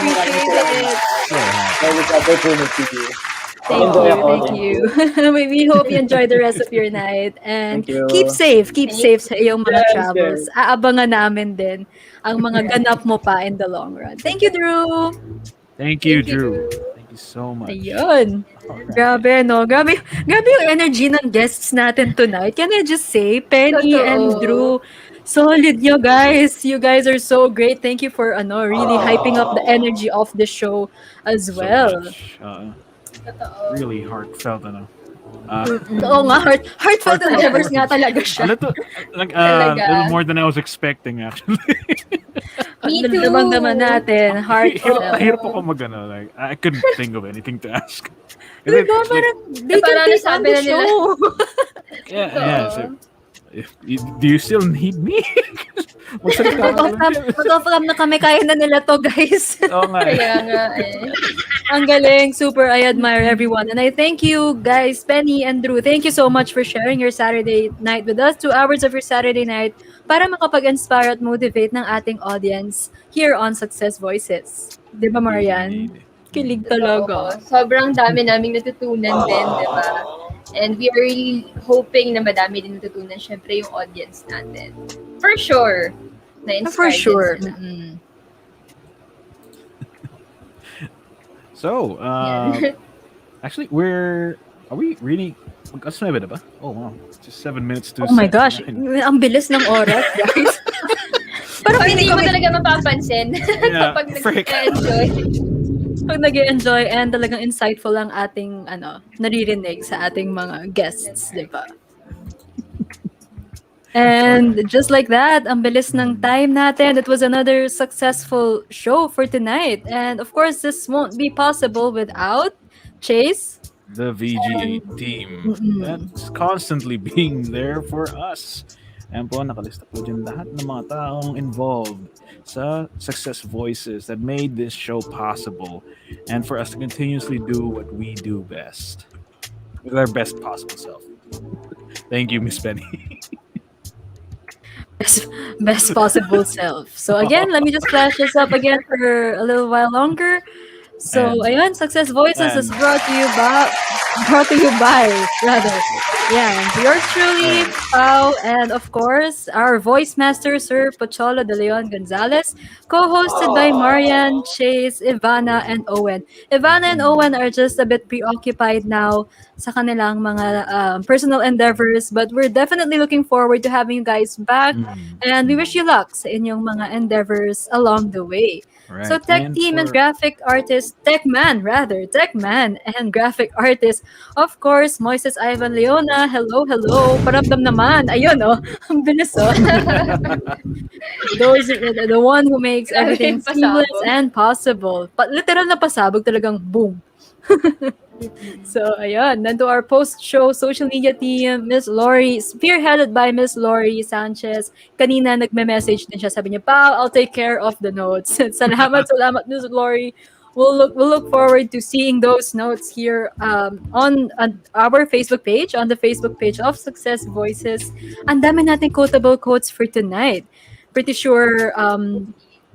Thank you. We hope you enjoy the rest of your night and keep safe sa iyong mga travels. Aabangan namin din ang mga ganap mo pa in the long run. Thank you, Drew. Thank you, Drew. Thank you so much. Ayun. Grabe, no? Grabe yung energy ng guests natin tonight. Can I just say, Penny and Drew, solid nyo, guys. You guys are so great. Thank you for really hyping up the energy of the show as well. Really heartfelt, Oo nga, heartfelt endeavors nga talaga siya. A little more than I was expecting, actually. Me too. Damang-daman natin, heartfelt. Hirap ako like, I couldn't think of anything to ask. Diba, parang, they can take on the show. Yeah. So, do you still need me? Mag-off-cam na kami, kaya na nila to, guys. Oo nga. Kaya nga Ang galing, super. I admire everyone. And I thank you, guys, Penny and Drew. Thank you so much for sharing your Saturday night with us. 2 hours of your Saturday night para makapag-inspire at motivate ng ating audience here on Success Voices. Di ba, Marian? Kilig talaga. Sobrang dami naming natutunan din, di ba? And we are really hoping na madami din natutunan syempre yung audience natin. For sure. For sure. So, actually, are we really, magkasama ba na ba? Oh, wow. Just 7 minutes to Oh my gosh, ang bilis ng oras, guys. Pero hindi mo talaga mapapansin kapag nag-enjoy. Pag nag-enjoy and talagang insightful ang ating naririnig sa ating mga guests, di ba? And just like that, ang bilis ng time natin. It was another successful show for tonight. And of course, this won't be possible without Chase. The VGA team that's constantly being there for us. Ayan po, nakalista po dyan lahat ng mga taong involved sa Success Voices that made this show possible and for us to continuously do what we do best with our best possible self. Thank you, Miss Penny. Best possible self. So again, let me just flash this up again for a little while longer. So, And- ayun, Success Voices is and- brought to you by, rather. Yeah, yours truly, Pau, and of course, our voice master, Sir Pocholo de Leon Gonzalez, co-hosted by Marian, Chase, Ivana, and Owen. Ivana and Owen are just a bit preoccupied now sa kanilang mga personal endeavors, but we're definitely looking forward to having you guys back, and we wish you luck sa inyong mga endeavors along the way. Right. So tech And team and for- graphic artist, tech man and graphic artist, of course, Moises Ivan Leona. Hello, hello. Paramdam naman. Ayun, oh. Ang bilis, oh. The one who makes everything Pasabog. seamless and possible. Literal na pasabog talagang boom. So, ayun. Then to our post-show social media team, Miss Lori, spearheaded by Miss Lori Sanchez. Kanina nagme-message din siya. Sabi niya, Pao, I'll take care of the notes. Salamat, Miss Lori. We'll look forward to seeing those notes here on our Facebook page, on the Facebook page of Success Voices. Ang dami nating quotable quotes for tonight. Pretty sure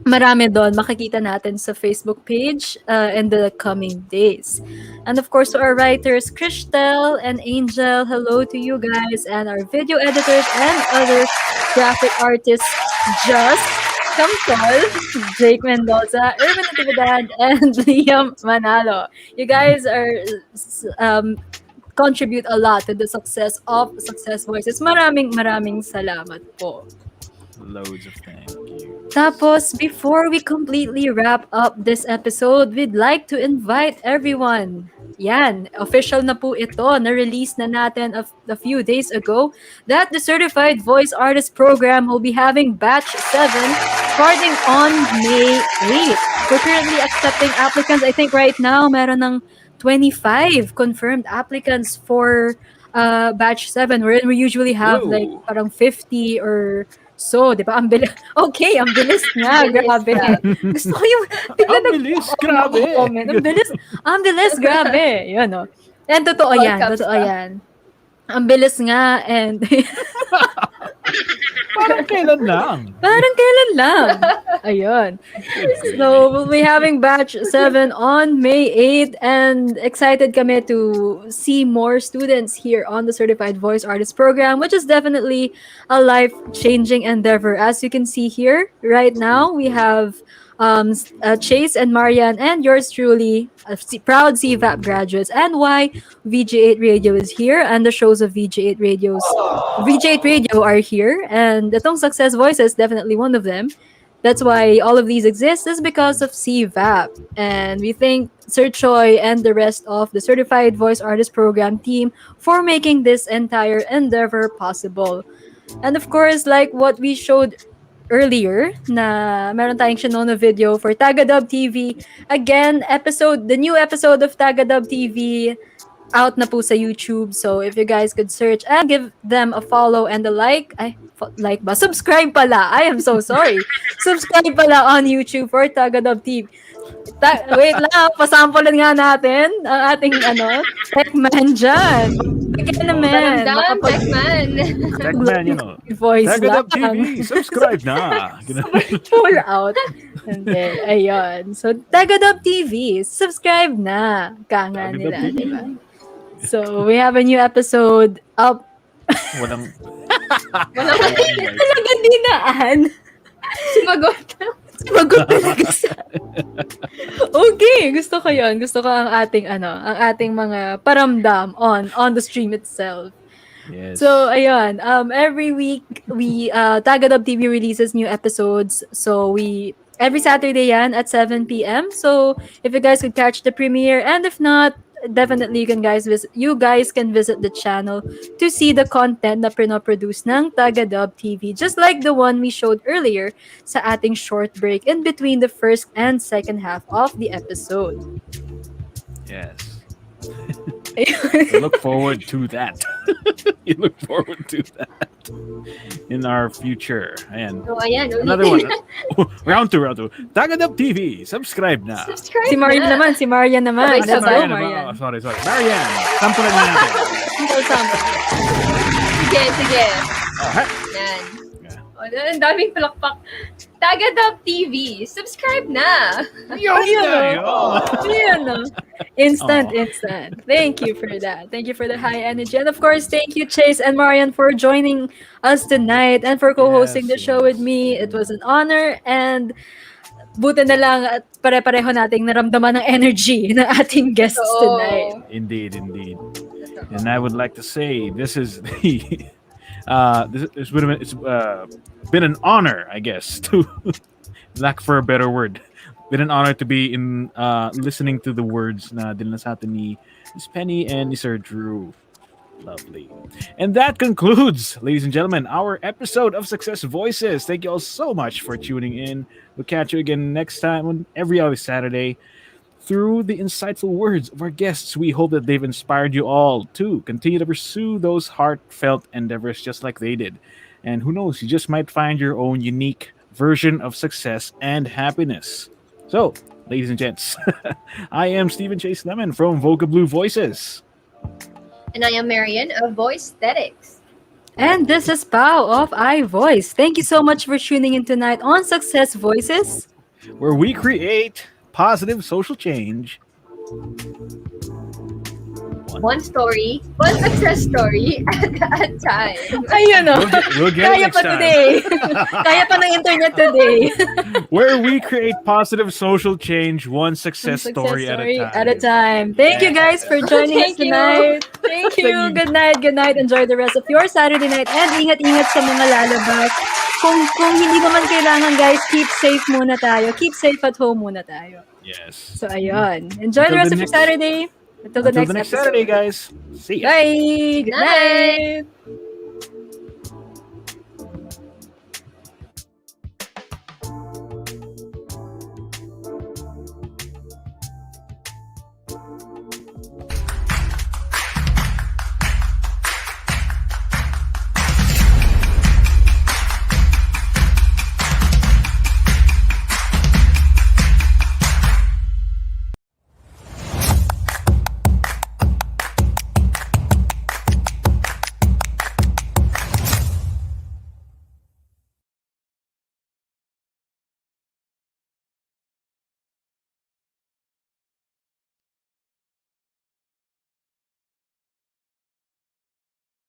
marami doon makikita natin sa Facebook page in the coming days. And of course, to our writers, Christel and Angel, hello to you guys, and our video editors and other graphic artists, Just, Kamtol, Jake Mendoza, Urban Natividad, and Liam Manalo. You guys are contribute a lot to the success of Success Voices. Maraming salamat po. Loads of thank you. Tapos, before we completely wrap up this episode, we'd like to invite everyone. Yan, official na po ito, na-release na natin a few days ago, that the Certified Voice Artist Program will be having Batch 7 starting on May 8th. We're currently accepting applicants. I think right now, meron ng 25 confirmed applicants for Batch 7, wherein we usually have like parang 50 or so, di ba? Ang bilis. Okay, ang bilis nga. Grabe. Gusto ko yung... Ang bilis, grabe. Ang bilis, grabe. Yun, no? And totoo yan. Totoo yan. Ang bilis nga. And... Parang kailan lang. Ayun. So, we'll be having Batch 7 on May 8th, and excited kami to see more students here on the Certified Voice Artist Program, which is definitely a life-changing endeavor. As you can see here, right now, we have Chase and Marian and yours truly, proud CVAP graduates, and why VG8 Radio is here, and the shows of VG8 Radio are here, and itong Success Voices, definitely one of them. That's why all of these exist, is because of CVAP. And we thank Sir Choi and the rest of the Certified Voice Artist Program team for making this entire endeavor possible. And of course, like what we showed earlier, na meron tayong Shinono video for Tagadub TV. Again, the new episode of Tagadub TV out na po sa YouTube. So if you guys could search and give them a follow and a subscribe pala. I am so sorry. Subscribe pala on YouTube for Tagadub TV. Wait lang, pasampulan nga natin ang ating Techman dyan. Again naman. Techman. Techman, Voice Tagadub lang. TV, subscribe na. Pull out. And then, ayun. So, Tagadub TV, subscribe na. Kanga Tagadub nila, TV. diba? So, we have a new episode up. Walang Talaga dinaan. Sumagot talaga sa... Okay, gusto ko yun. Gusto ko ang ating mga paramdam on the stream itself. Yes. So, ayun. Every week, Tagadub TV releases new episodes. So, every Saturday yan at 7 p.m. So, if you guys could catch the premiere, and if not, definitely you guys can visit the channel to see the content na pinoproduce ng Tagadub TV, just like the one we showed earlier sa ating short break in between the first and second half of the episode. Yes. You look forward to that. You look forward to that in our future. And So, ayan, ulit. another one. Round two. Tagadab TV. Subscribe na. Subscribe Si Marian naman. Si Let's go, Marian. Marian. Oh, sorry. Marian, sampulan na natin. Sige. Alright. Yan. Ang daming palakpak. Tagadab TV. Subscribe na. Ayan. Instant. Thank you for that. Thank you for the high energy. And of course, thank you, Chase and Marian, for joining us tonight and for co-hosting the show with me. It was an honor, and buti na lang at pare-pareho nating naramdaman ng energy ng ating guests tonight. Indeed. And I would like to say this is the it's been an honor, I guess, to lack for a better word. Been an honor to be in listening to the words na dinala sa atin ni Miss Penny and ni Sir Drew. Lovely. And that concludes, ladies and gentlemen, our episode of Success Voices. Thank you all so much for tuning in. We'll catch you again next time on every other Saturday. Through the insightful words of our guests, we hope that they've inspired you all to continue to pursue those heartfelt endeavors just like they did. And who knows, you just might find your own unique version of success and happiness. So, ladies and gents, I am Stephen Chase Lemon from Voca Blue Voices. And I am Marian of Voice Aesthetics. And this is Pao of iVoice. Thank you so much for tuning in tonight on Success Voices, where we create positive social change. One story, one success story at a time. Ayun o. We'll get Kaya it next pa time. today. Kaya pa ng internet today. Where we create positive social change one success story at a time. Thank you guys for joining us Thank you. tonight. Thank you. Good night. Enjoy the rest of your Saturday night. And ingat-ingat sa mga lalabas. Kung hindi naman kailangan, guys, keep safe muna tayo. Keep safe at home muna tayo. Yes. So, ayun. Enjoy the rest of your Saturday. Until the next Saturday, guys. See ya. Bye. Good night.